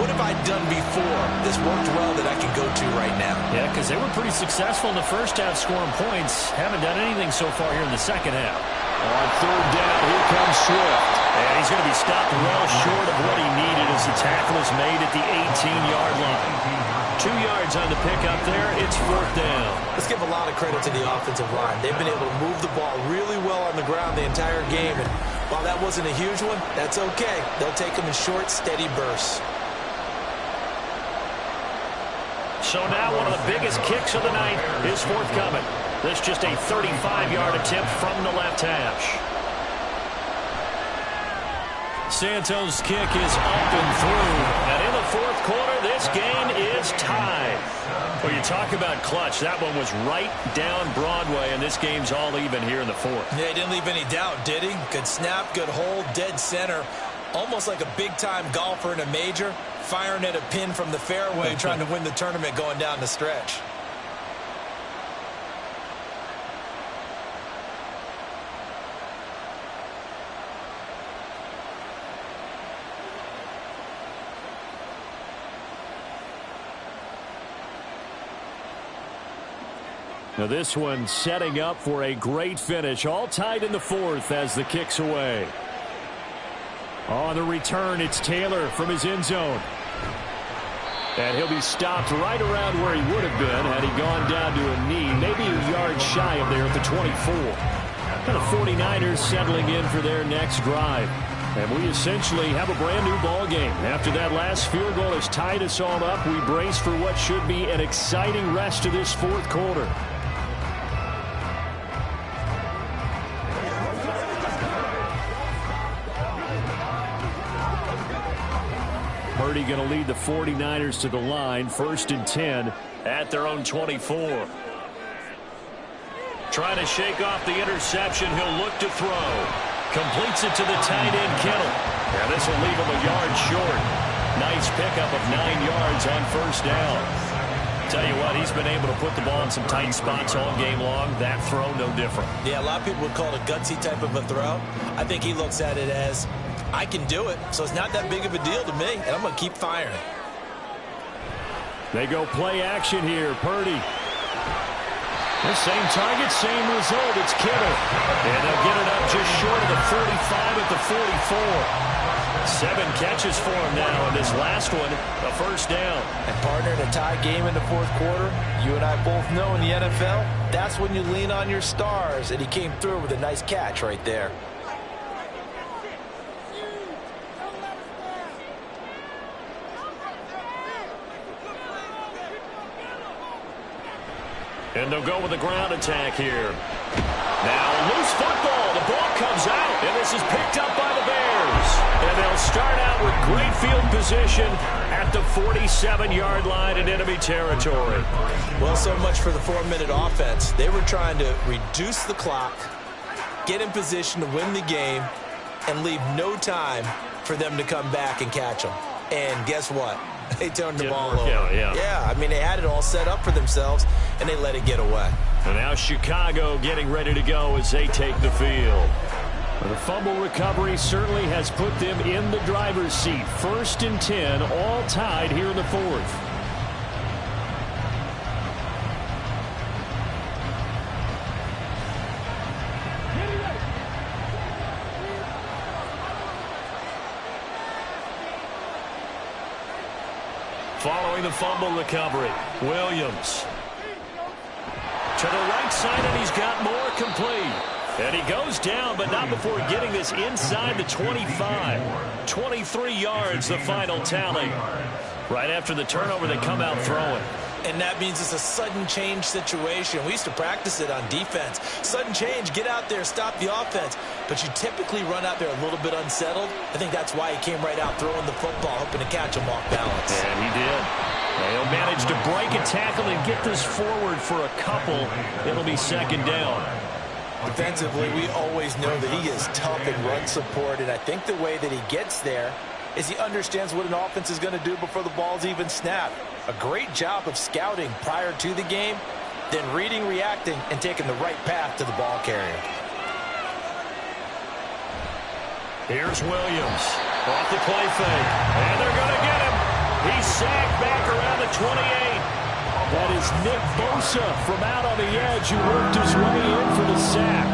[SPEAKER 2] what have I done before this worked well that I can go to right now?
[SPEAKER 4] Yeah, because they were pretty successful in the first half scoring points. Haven't done anything so far here in the second half. On 3rd down, here comes Swift. And he's going to be stopped well short of what he needed as the tackle is made at the 18-yard line. 2 yards on the pickup there. It's 4th down.
[SPEAKER 2] Let's give a lot of credit to the offensive line. They've been able to move the ball really well on the ground the entire game. And while that wasn't a huge one, that's okay. They'll take them in short, steady bursts.
[SPEAKER 4] So now one of the biggest kicks of the night is forthcoming. This just a 35-yard attempt from the left hash. Santos' kick is up and through. And in the 4th quarter, this game is tied. Well, you talk about clutch. That one was right down Broadway, and this game's all even here in the 4th.
[SPEAKER 2] Yeah, he didn't leave any doubt, did he? Good snap, good hold, dead center. Almost like a big-time golfer in a major, firing at a pin from the fairway, trying to win the tournament going down the stretch.
[SPEAKER 4] Now this one setting up for a great finish. All tied in the 4th as the kick's away. On the return, it's Taylor from his end zone. And he'll be stopped right around where he would have been had he gone down to a knee. Maybe a yard shy of there at the 24. And the 49ers settling in for their next drive. And we essentially have a brand new ball game. After that last field goal has tied us all up, we brace for what should be an exciting rest of this 4th quarter. Purdy going to lead the 49ers to the line. 1st and 10 at their own 24. Trying to shake off the interception. He'll look to throw. Completes it to the tight end, Kittle. And this will leave him a yard short. Nice pickup of 9 yards on 1st down. Tell you what, he's been able to put the ball in some tight spots all game long. That throw, no different.
[SPEAKER 2] Yeah, a lot of people would call it a gutsy type of a throw. I think he looks at it as, I can do it, so it's not that big of a deal to me, and I'm going to keep firing.
[SPEAKER 4] They go play action here. Purdy. The same target, same result. It's Kittle. And they'll get it up just short of the 45 at the 44. 7 catches for him now, and this last one, a 1st down.
[SPEAKER 2] And partner, in a tie game in the 4th quarter, you and I both know in the NFL, that's when you lean on your stars, and he came through with a nice catch right there.
[SPEAKER 4] And they'll go with a ground attack here. Now, loose football. The ball comes out, and this is picked up by the Bears. And they'll start out with great
[SPEAKER 1] field position at the 47-yard line in enemy territory.
[SPEAKER 2] Well, so much for the 4-minute offense. They were trying to reduce the clock, get in position to win the game, and leave no time for them to come back and catch them. And guess what? They turned the ball over. Yeah, I mean, they had it all set up for themselves, and they let it get away.
[SPEAKER 1] And now Chicago getting ready to go as they take the field. The fumble recovery certainly has put them in the driver's seat. 1st and 10, all tied here in the 4th. Following the fumble recovery, Williams to the right side, and he's got more complete. And he goes down, but not before getting this inside the 25. 23 yards, the final tally. Right after the turnover, they come out throwing.
[SPEAKER 2] And that means it's a sudden change situation. We used to practice it on defense. Sudden change, get out there, stop the offense. But you typically run out there a little bit unsettled. I think that's why he came right out throwing the football, hoping to catch him off balance.
[SPEAKER 1] And he did. They'll manage to break a tackle and get this forward for a couple. It'll be 2nd down.
[SPEAKER 2] Defensively, we always know that he is tough in run support, and I think the way that he gets there is he understands what an offense is going to do before the ball's even snapped. A great job of scouting prior to the game, then reading, reacting, and taking the right path to the ball carrier.
[SPEAKER 1] Here's Williams off the play fake, and they're going to get him. He's sacked back around the 28. That is Nick Bosa from out on the edge who worked his way in for the sack.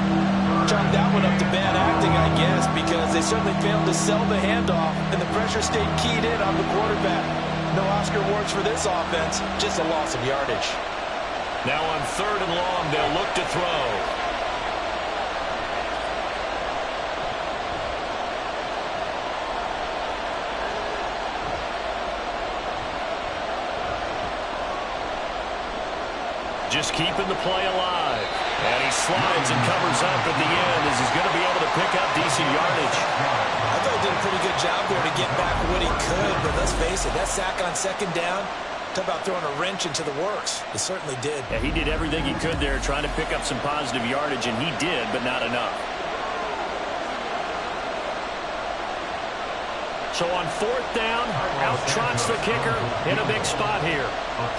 [SPEAKER 2] Chalk that one up to bad acting, I guess, because they certainly failed to sell the handoff, and the pressure stayed keyed in on the quarterback. No Oscar awards for this offense, just a loss of yardage.
[SPEAKER 1] Now on 3rd and long, they'll look to throw. Just keeping the play alive. And he slides and covers up at the end as he's going to be able to pick up decent yardage.
[SPEAKER 2] I thought he did a pretty good job there to get back what he could, but let's face it, that sack on 2nd down, talk about throwing a wrench into the works. It certainly did.
[SPEAKER 1] Yeah, he did everything he could there trying to pick up some positive yardage, and he did, but not enough. So on 4th down, out trots the kicker in a big spot here.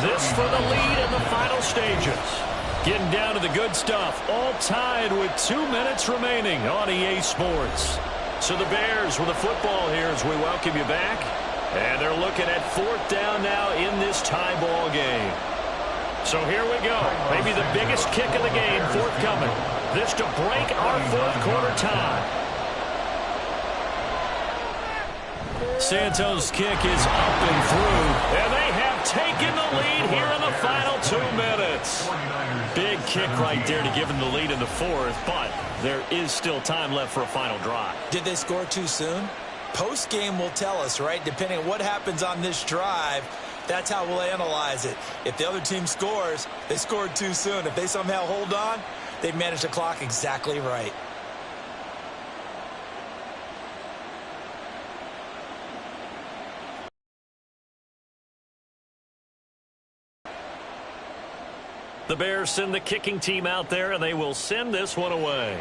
[SPEAKER 1] This for the lead in the final stages. Getting down to the good stuff, all tied with 2 minutes remaining on EA Sports. So the Bears with the football here as we welcome you back. And they're looking at 4th down now in this tie ball game. So here we go. Maybe the biggest kick of the game forthcoming. This to break our 4th quarter tie. Santos' kick is up and through, and they have taken the lead here in the final 2 minutes. Big kick right there to give them the lead in the 4th, but there is still time left for a final drive.
[SPEAKER 2] Did they score too soon? Post-game will tell us, right? Depending on what happens on this drive, that's how we'll analyze it. If the other team scores, they scored too soon. If they somehow hold on, they managed the clock exactly right.
[SPEAKER 1] The Bears send the kicking team out there, and they will send this one away.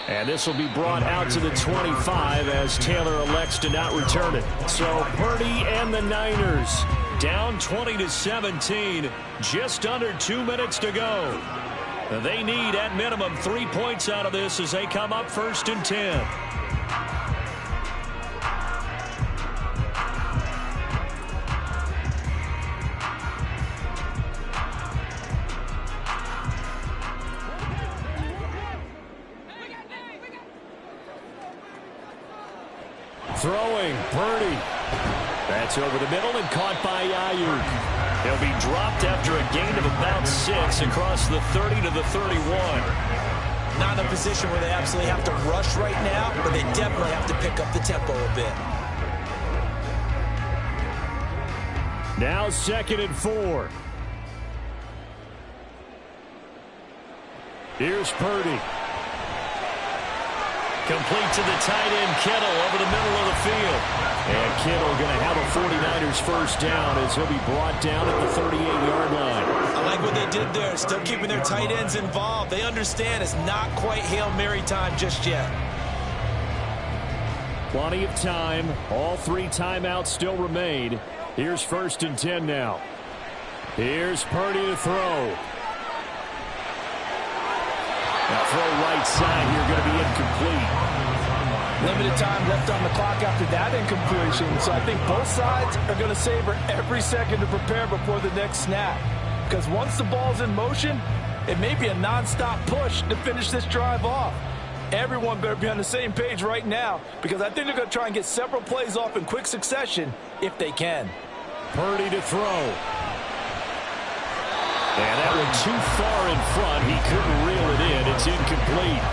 [SPEAKER 1] And this will be brought out to the 25 as Taylor elects to not return it. So Purdy and the Niners down 20-17, just under 2 minutes to go. They need at minimum 3 points out of this as they come up 1st and 10. Throwing, Purdy. That's over the middle and caught by Ayuk. He'll be dropped after a gain of about 6 across the 30 to the 31.
[SPEAKER 2] Not in a position where they absolutely have to rush right now, but they definitely have to pick up the tempo a bit.
[SPEAKER 1] Now 2nd and 4. Here's Purdy.
[SPEAKER 4] Complete to the tight end, Kittle, over the middle of the field. And Kittle going to have a 49ers first down as he'll be brought down at the 38-yard line.
[SPEAKER 2] I like what they did there, still keeping their tight ends involved. They understand it's not quite Hail Mary time just yet.
[SPEAKER 4] Plenty of time. All 3 timeouts still remain. Here's 1st and 10 now. Here's Purdy to throw. Now throw right side here, going to be incomplete.
[SPEAKER 2] Limited time left on the clock after that incompletion. So I think both sides are going to savor every second to prepare before the next snap. Because once the ball's in motion, it may be a nonstop push to finish this drive off. Everyone better be on the same page right now, because I think they're going to try and get several plays off in quick succession if they can.
[SPEAKER 4] Purdy to throw. And that one too far in front. He couldn't reel it in. It's incomplete.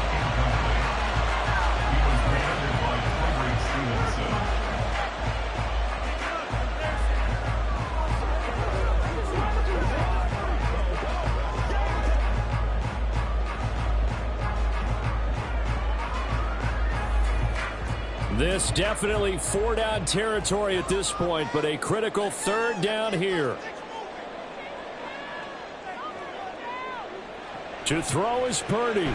[SPEAKER 4] This definitely 4-down territory at this point, but a critical 3rd down here. To throw is Purdy.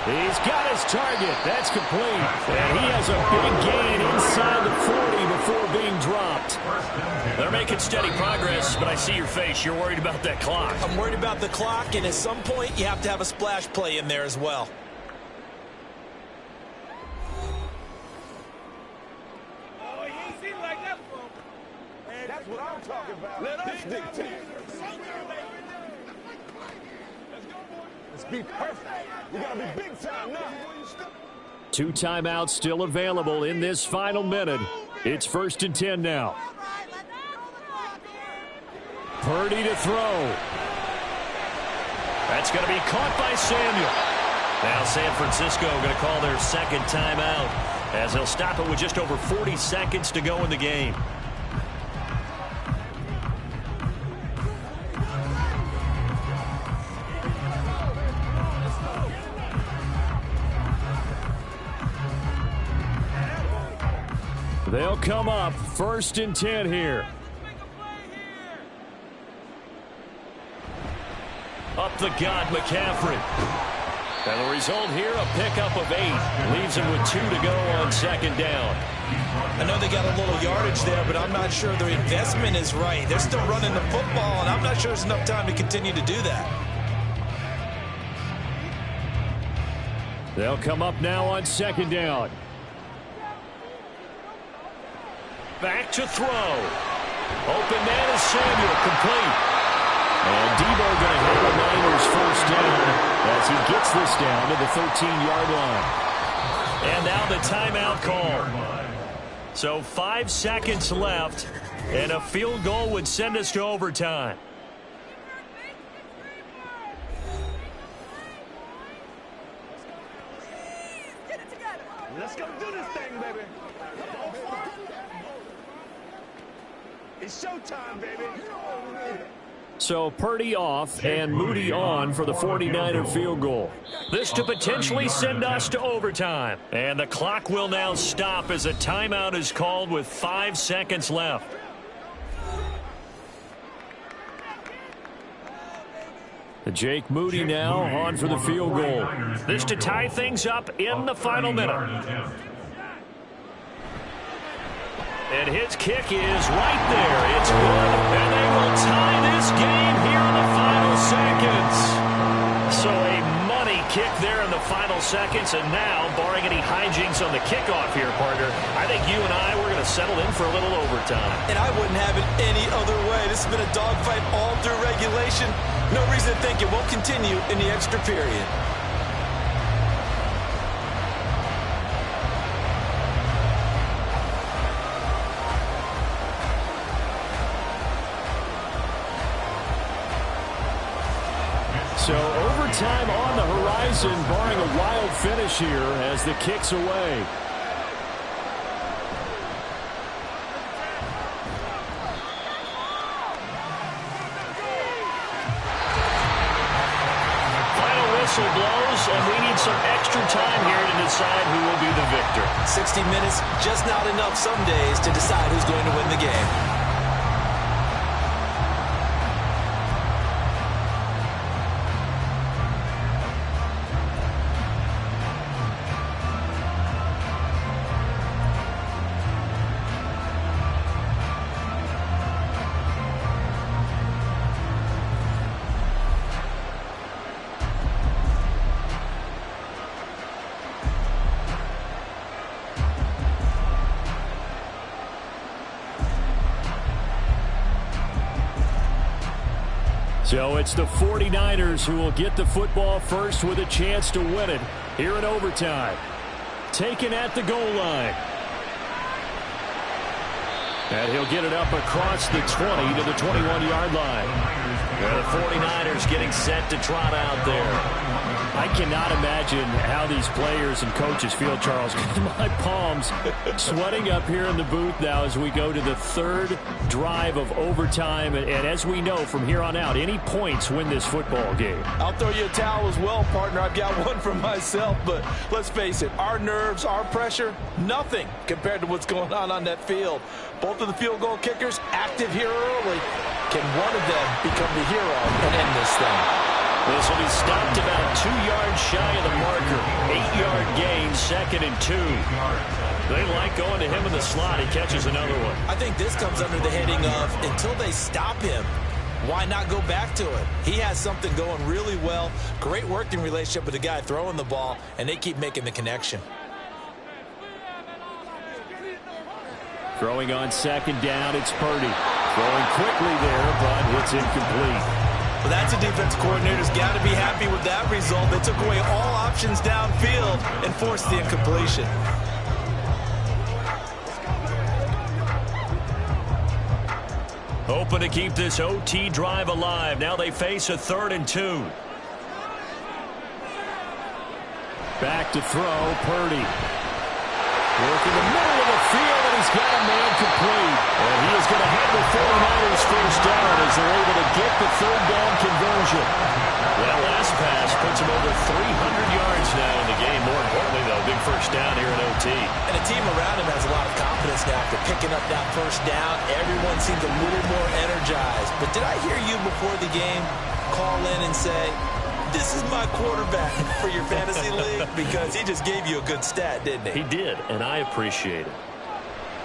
[SPEAKER 4] He's got his target. That's complete. And he has a big gain inside the 40 before being dropped. They're making steady progress, but I see your face. You're worried about that clock.
[SPEAKER 2] I'm worried about the clock, and at some point you have to have a splash play in there as well.
[SPEAKER 6] That's what I'm talking about. Let us dictate. Let's be perfect. We gotta be big time now.
[SPEAKER 4] 2 timeouts still available in this final minute. It's 1st and 10 now. Purdy to throw. That's going to be caught by Samuel. Now San Francisco going to call their 2nd timeout as they'll stop it with just over 40 seconds to go in the game. They'll come up 1st and 10 here. Up the gut, McCaffrey. And the result here, a pickup of 8. Leaves him with 2 to go on 2nd down.
[SPEAKER 2] I know they got a little yardage there, but I'm not sure their investment is right. They're still running the football, and I'm not sure there's enough time to continue to do that.
[SPEAKER 4] They'll come up now on 2nd down. Back to throw. Open man is Samuel, complete. And Debo going to have a Niners first down as he gets this down to the 13-yard line. And now the timeout call. So 5 seconds left, and a field goal would send us to overtime.
[SPEAKER 6] Let's go do this thing, baby. It's showtime, baby.
[SPEAKER 4] So Purdy off and Moody on for the 49er field goal. This to potentially send us to overtime. And the clock will now stop as a timeout is called with 5 seconds left. Jake Moody now on for the field goal. This to tie things up in the final minute. And his kick is right there. It's good. And they will tie this game here in the final seconds. So a money kick there in the final seconds. And now, barring any hijinks on the kickoff here, partner, I think you and I, we're going to settle in for a little overtime.
[SPEAKER 2] And I wouldn't have it any other way. This has been a dogfight all through regulation. No reason to think it won't continue in the extra period.
[SPEAKER 4] So overtime on the horizon, barring a wild finish here as the kick's away.
[SPEAKER 1] whistle blows, and we need some extra time here to decide who will be the victor.
[SPEAKER 2] 60 minutes, just not enough some days to decide who's going to win the game.
[SPEAKER 1] So it's the 49ers who will get the football first with a chance to win it here in overtime. Taken at the goal line. And he'll get it up across the 20 to the 21-yard line.
[SPEAKER 4] And the 49ers getting set to trot out there.
[SPEAKER 1] I cannot imagine how these players and coaches feel, Charles. My palms sweating up here in the booth now as we go to the third drive of overtime. And as we know from here on out, any points win this football game.
[SPEAKER 2] I'll throw you a towel as well, partner. I've got one for myself, but let's face it, our nerves, our pressure, nothing compared to what's going on that field. Both of the field goal kickers active here early. Can one of them become the hero and end this thing?
[SPEAKER 1] This will be stopped about 2 yards shy of the marker. 8-yard gain, 2nd and 2. They like going to him in the slot. He catches another one.
[SPEAKER 2] I think this comes under the heading of until they stop him, why not go back to it? He has something going really well. Great working relationship with the guy throwing the ball, and they keep making the connection.
[SPEAKER 1] Throwing on 2nd down, it's Purdy. Throwing quickly there, but it's incomplete.
[SPEAKER 2] Well, that's a defense coordinator's got to be happy with that result. They took away all options downfield and forced the incompletion.
[SPEAKER 1] Hoping to keep this OT drive alive. Now they face a 3rd and 2. Back to throw, Purdy. Work in the middle of the field, and he's got a man complete. And he is going to have the 49ers first down as they're able to get the 3rd down conversion. That last pass puts him over 300 yards now in the game. More importantly, though, big first down here in OT.
[SPEAKER 2] And the team around him has a lot of confidence now after picking up that first down. Everyone seems a little more energized. But did I hear you before the game call in and say, this is my quarterback for your fantasy league? Because he just gave you a good stat, didn't he?
[SPEAKER 1] He did, and I appreciate it.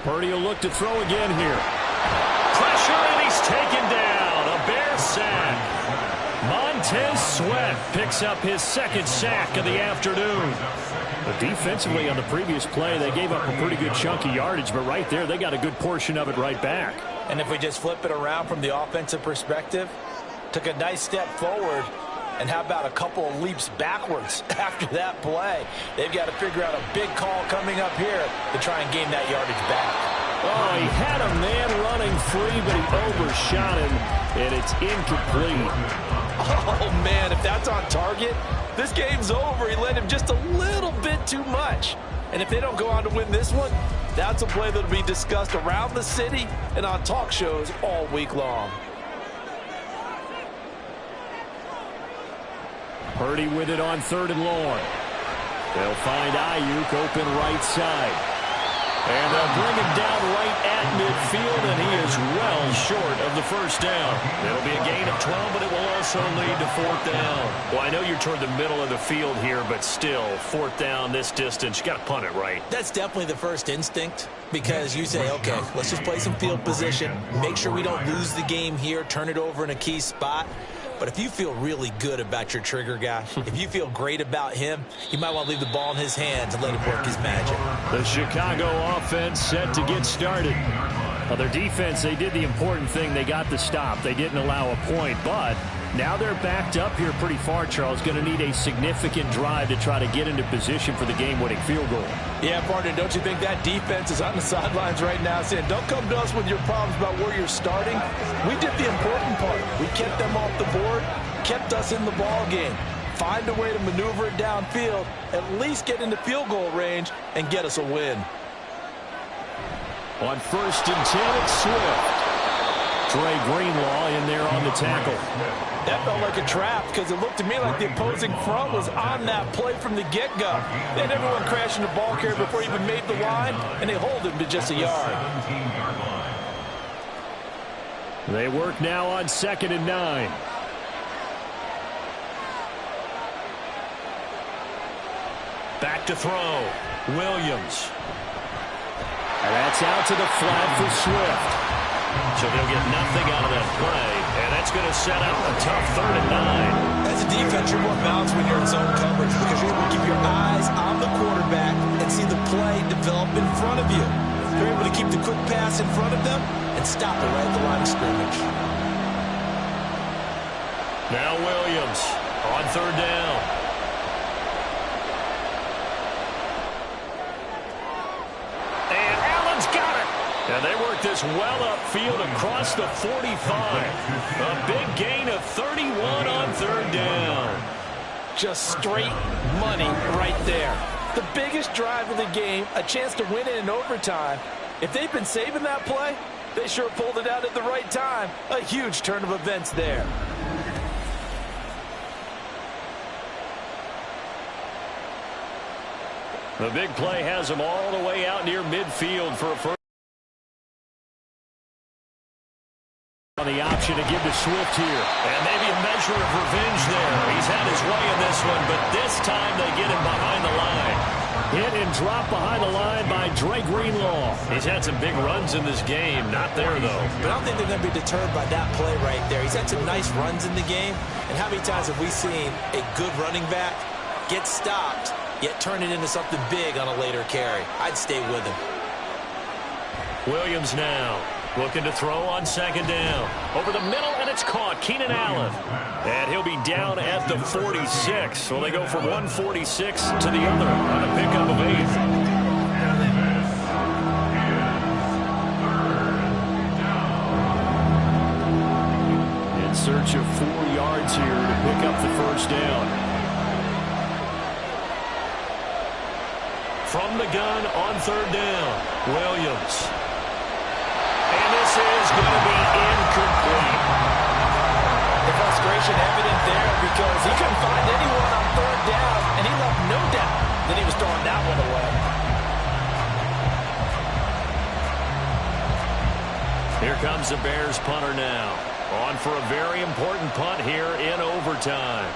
[SPEAKER 1] Purdy will look to throw again here. Pressure, and he's taken down. A Bear sack. Montez Sweat picks up his 2nd sack of the afternoon. But defensively on the previous play, they gave up a pretty good chunk of yardage, but right there, they got a good portion of it right back.
[SPEAKER 2] And if we just flip it around from the offensive perspective, took a nice step forward, and how about a couple of leaps backwards after that play? They've got to figure out a big call coming up here to try and gain that yardage back.
[SPEAKER 1] Oh, he had a man running free, but he overshot him, and it's incomplete.
[SPEAKER 2] Oh, man, if that's on target, this game's over. He led him just a little bit too much. And if they don't go on to win this one, that's a play that will be discussed around the city and on talk shows all week long.
[SPEAKER 1] Purdy with it on 3rd and long. They'll find Ayuk open right side. And they'll bring him down right at midfield, and he is well short of the first down. It'll be a gain of 12, but it will also lead to 4th down. Well, I know you're toward the middle of the field here, but still, 4th down this distance, you got to punt it right.
[SPEAKER 2] That's definitely the first instinct, because you say, okay, let's just play some field position, make sure we don't lose the game here, turn it over in a key spot. But if you feel really good about your trigger guy, if you feel great about him, you might want to leave the ball in his hands and let him work his magic.
[SPEAKER 1] The Chicago offense set to get started. Well, their defense, they did the important thing. They got the stop. They didn't allow a point, but now they're backed up here pretty far, Charles. Going to need a significant drive to try to get into position for the game-winning field goal.
[SPEAKER 2] Yeah, partner, don't you think that defense is on the sidelines right now saying, don't come to us with your problems about where you're starting. We did the important part. We kept them off the board, kept us in the ball game. Find a way to maneuver it downfield, at least get into field goal range, and get us a win.
[SPEAKER 1] On 1st and 10, it's Swift. Dre Greenlaw in there on the tackle.
[SPEAKER 2] That felt like a trap because it looked to me like the opposing front was on that play from the get-go. They had everyone crashing the ball carrier before he even made the line, and they hold him to just a yard.
[SPEAKER 1] They work now on 2nd and 9.
[SPEAKER 4] Back to throw. Williams.
[SPEAKER 1] And that's out to the flat for Swift.
[SPEAKER 4] So they'll get nothing out of that play, and that's going to set up a tough 3rd and 9.
[SPEAKER 2] As a defense, you're more balanced when you're in zone coverage because you're able to keep your eyes on the quarterback and see the play develop in front of you. You're able to keep the quick pass in front of them and stop it right at the line of scrimmage.
[SPEAKER 4] Now Williams on 3rd down. And Allen's got it. And they work this well upfield across the 45. A big gain of 31 on 3rd down.
[SPEAKER 2] Just straight money right there. The biggest drive of the game, a chance to win it in overtime. If they've been saving that play, they sure pulled it out at the right time. A huge turn of events there.
[SPEAKER 1] The big play has them all the way out near midfield for a first. On the option to give to Swift here.
[SPEAKER 4] And maybe a measure of revenge there. He's had his way in this one, but this time they get him behind the line.
[SPEAKER 1] Hit and drop behind the line by Dre Greenlaw.
[SPEAKER 4] He's had some big runs in this game. Not there, though.
[SPEAKER 2] But I don't think they're going to be deterred by that play right there. He's had some nice runs in the game. And how many times have we seen a good running back get stopped, yet turn it into something big on a later carry? I'd stay with him.
[SPEAKER 4] Williams now. Looking to throw on 2nd down. Over the middle, and it's caught. Keenan Allen. And he'll be down at the 46. So they go from 146 to the other on a pickup of 8.
[SPEAKER 1] In search of 4 yards here to pick up the first down.
[SPEAKER 4] From the gun on 3rd down. Williams. And this is going to be incomplete.
[SPEAKER 2] The frustration evident there because he couldn't find anyone on 3rd down, and he left no doubt that he was throwing that one away.
[SPEAKER 4] Here comes the Bears punter now. On for a very important punt here in overtime.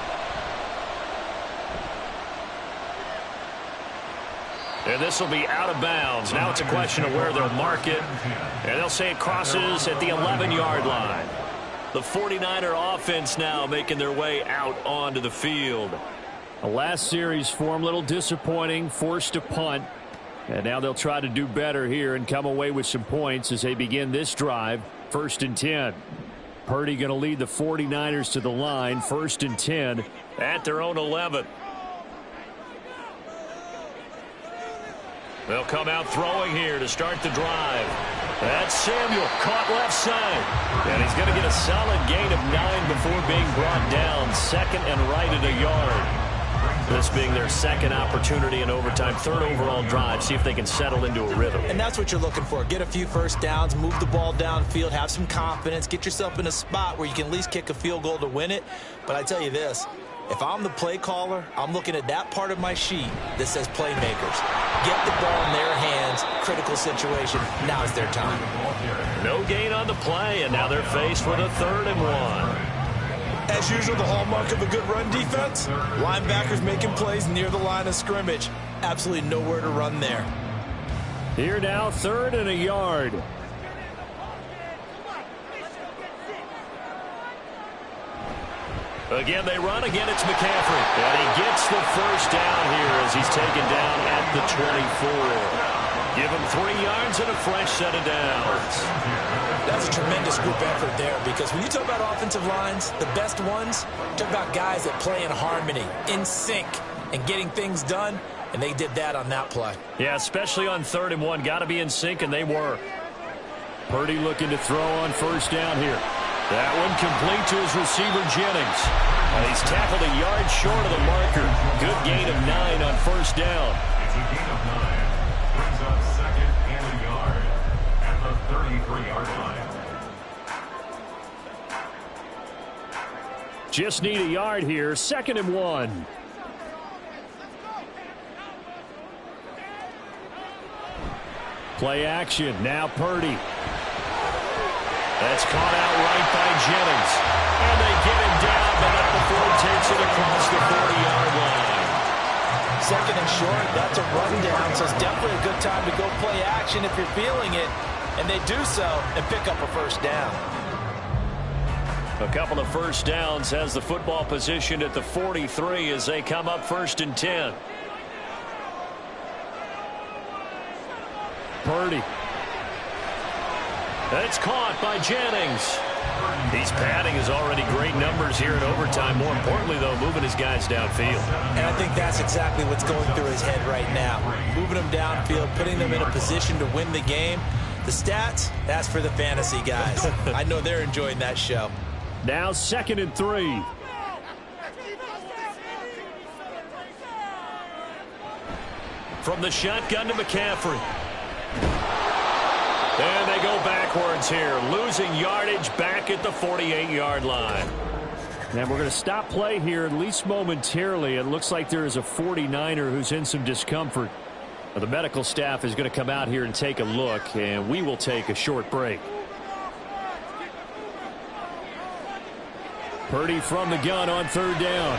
[SPEAKER 4] And this will be out of bounds. Now it's a question of where they'll mark it. And they'll say it crosses at the 11-yard line. The 49er offense now making their way out onto the field.
[SPEAKER 1] The last series for them, a little disappointing, forced to punt. And now they'll try to do better here and come away with some points as they begin this drive. 1st and 10. Purdy going to lead the 49ers to the line. 1st and 10
[SPEAKER 4] at their own 11. They'll come out throwing here to start the drive. That's Samuel, caught left side. And he's going to get a solid gain of 9 before being brought down. 2nd and right at a yard. This being their 2nd opportunity in overtime, 3rd overall drive. See if they can settle into a rhythm.
[SPEAKER 2] And that's what you're looking for. Get a few first downs, move the ball downfield, have some confidence, get yourself in a spot where you can at least kick a field goal to win it. But I tell you this, if I'm the play caller, I'm looking at that part of my sheet that says playmakers. Get the ball in their hands, critical situation. Now is their time.
[SPEAKER 4] No gain on the play, and now they're faced with a 3rd and 1.
[SPEAKER 2] As usual, the hallmark of a good run defense, linebackers making plays near the line of scrimmage. Absolutely nowhere to run there.
[SPEAKER 1] Here now, 3rd and a yard.
[SPEAKER 4] Again, they run. Again, it's McCaffrey. And he gets the first down here as he's taken down at the 24. Give him 3 yards and a fresh set of downs.
[SPEAKER 2] That's a tremendous group effort there because when you talk about offensive lines, the best ones, talk about guys that play in harmony, in sync, and getting things done, and they did that on that play.
[SPEAKER 4] Yeah, especially on 3rd and 1. Got to be in sync, and they were.
[SPEAKER 1] Purdy looking to throw on 1st down here.
[SPEAKER 4] That one complete to his receiver, Jennings. And he's tackled a yard short of the marker. Good gain of 9 on 1st down.
[SPEAKER 7] It's a gain of 9. Brings up 2nd and a yard at the 33-yard line.
[SPEAKER 1] Just need a yard here. 2nd and 1. Play action. Now Purdy. That's caught out right by Jennings. And they get him down, but not before he takes it across the 40-yard line.
[SPEAKER 2] 2nd and short, that's a rundown, so it's definitely a good time to go play action if you're feeling it. And they do so and pick up a first down.
[SPEAKER 1] A couple of first downs has the football position at the 43 as they come up 1st and 10. Purdy. That's caught by Jennings. He's padding his already great numbers here in overtime. More importantly, though, moving his guys downfield.
[SPEAKER 2] And I think that's exactly what's going through his head right now. Moving them downfield, putting them in a position to win the game. The stats, that's for the fantasy guys. I know they're enjoying that show.
[SPEAKER 1] Now 2nd and 3. From the shotgun to McCaffrey. And they go backwards here, losing yardage back at the 48-yard line. And we're going to stop play here, at least momentarily. It looks like there is a 49er who's in some discomfort. The medical staff is going to come out here and take a look, and we will take a short break. Purdy from the gun on 3rd down.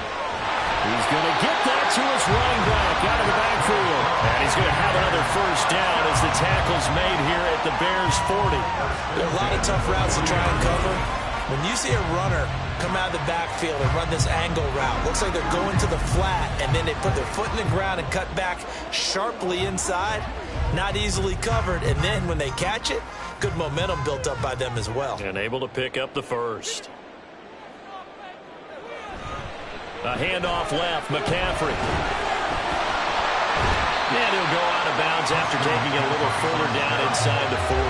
[SPEAKER 1] He's going to get that to his running back out of the backfield. And he's going to have another first down as the tackle's made here at the Bears 40.
[SPEAKER 2] There are a lot of tough routes to try and cover. When you see a runner come out of the backfield and run this angle route, looks like they're going to the flat, and then they put their foot in the ground and cut back sharply inside. Not easily covered, and then when they catch it, good momentum built up by them as well.
[SPEAKER 1] And able to pick up the first. A handoff left, McCaffrey. And he'll go out of bounds after taking it a little further down inside the 40.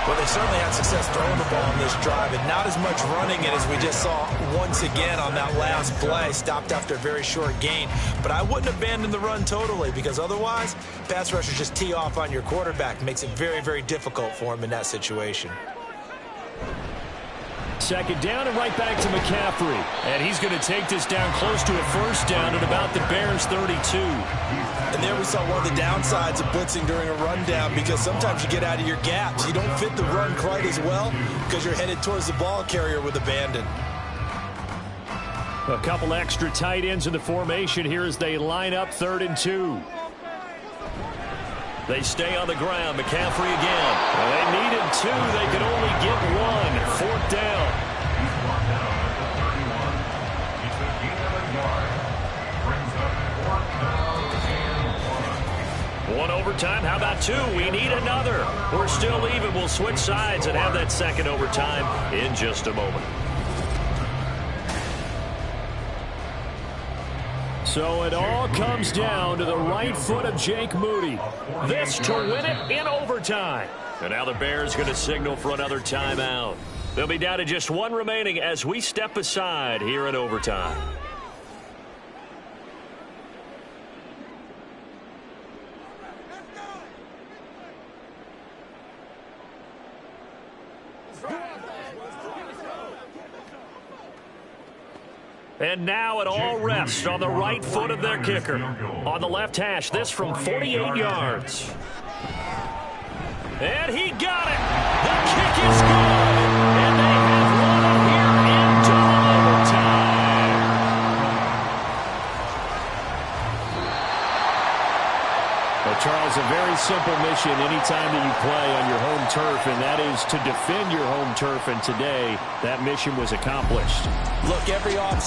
[SPEAKER 2] Well, they certainly had success throwing the ball on this drive, and not as much running it as we just saw once again on that last play. Stopped after a very short gain. But I wouldn't abandon the run totally, because otherwise, pass rushers just tee off on your quarterback. Makes it very, very difficult for him in that situation.
[SPEAKER 1] 2nd down and right back to McCaffrey. And he's going to take this down close to a first down at about the Bears 32.
[SPEAKER 2] And there we saw one of the downsides of blitzing during a rundown, because sometimes you get out of your gaps. You don't fit the run quite as well because you're headed towards the ball carrier with abandon.
[SPEAKER 1] A couple extra tight ends in the formation here as they line up 3rd and 2. They stay on the ground. McCaffrey again. Well, they needed 2. They could only get 1. 4th down. One overtime. How about 2? We need another. We're still even. We'll switch sides and have that 2nd overtime in just a moment. So it all comes down to the right foot of Jake Moody. This to win it in overtime. And now the Bears going to signal for another timeout. They'll be down to just 1 remaining as we step aside here in overtime. And now it all rests on the right foot of their kicker. On the left hash, this from 48 yards. And he got it. The kick is good. And they have won it here in double overtime. Well, Charles, a very simple mission anytime that you play on your home turf, and that is to defend your home turf. And today, that mission was accomplished.
[SPEAKER 2] Look, every offense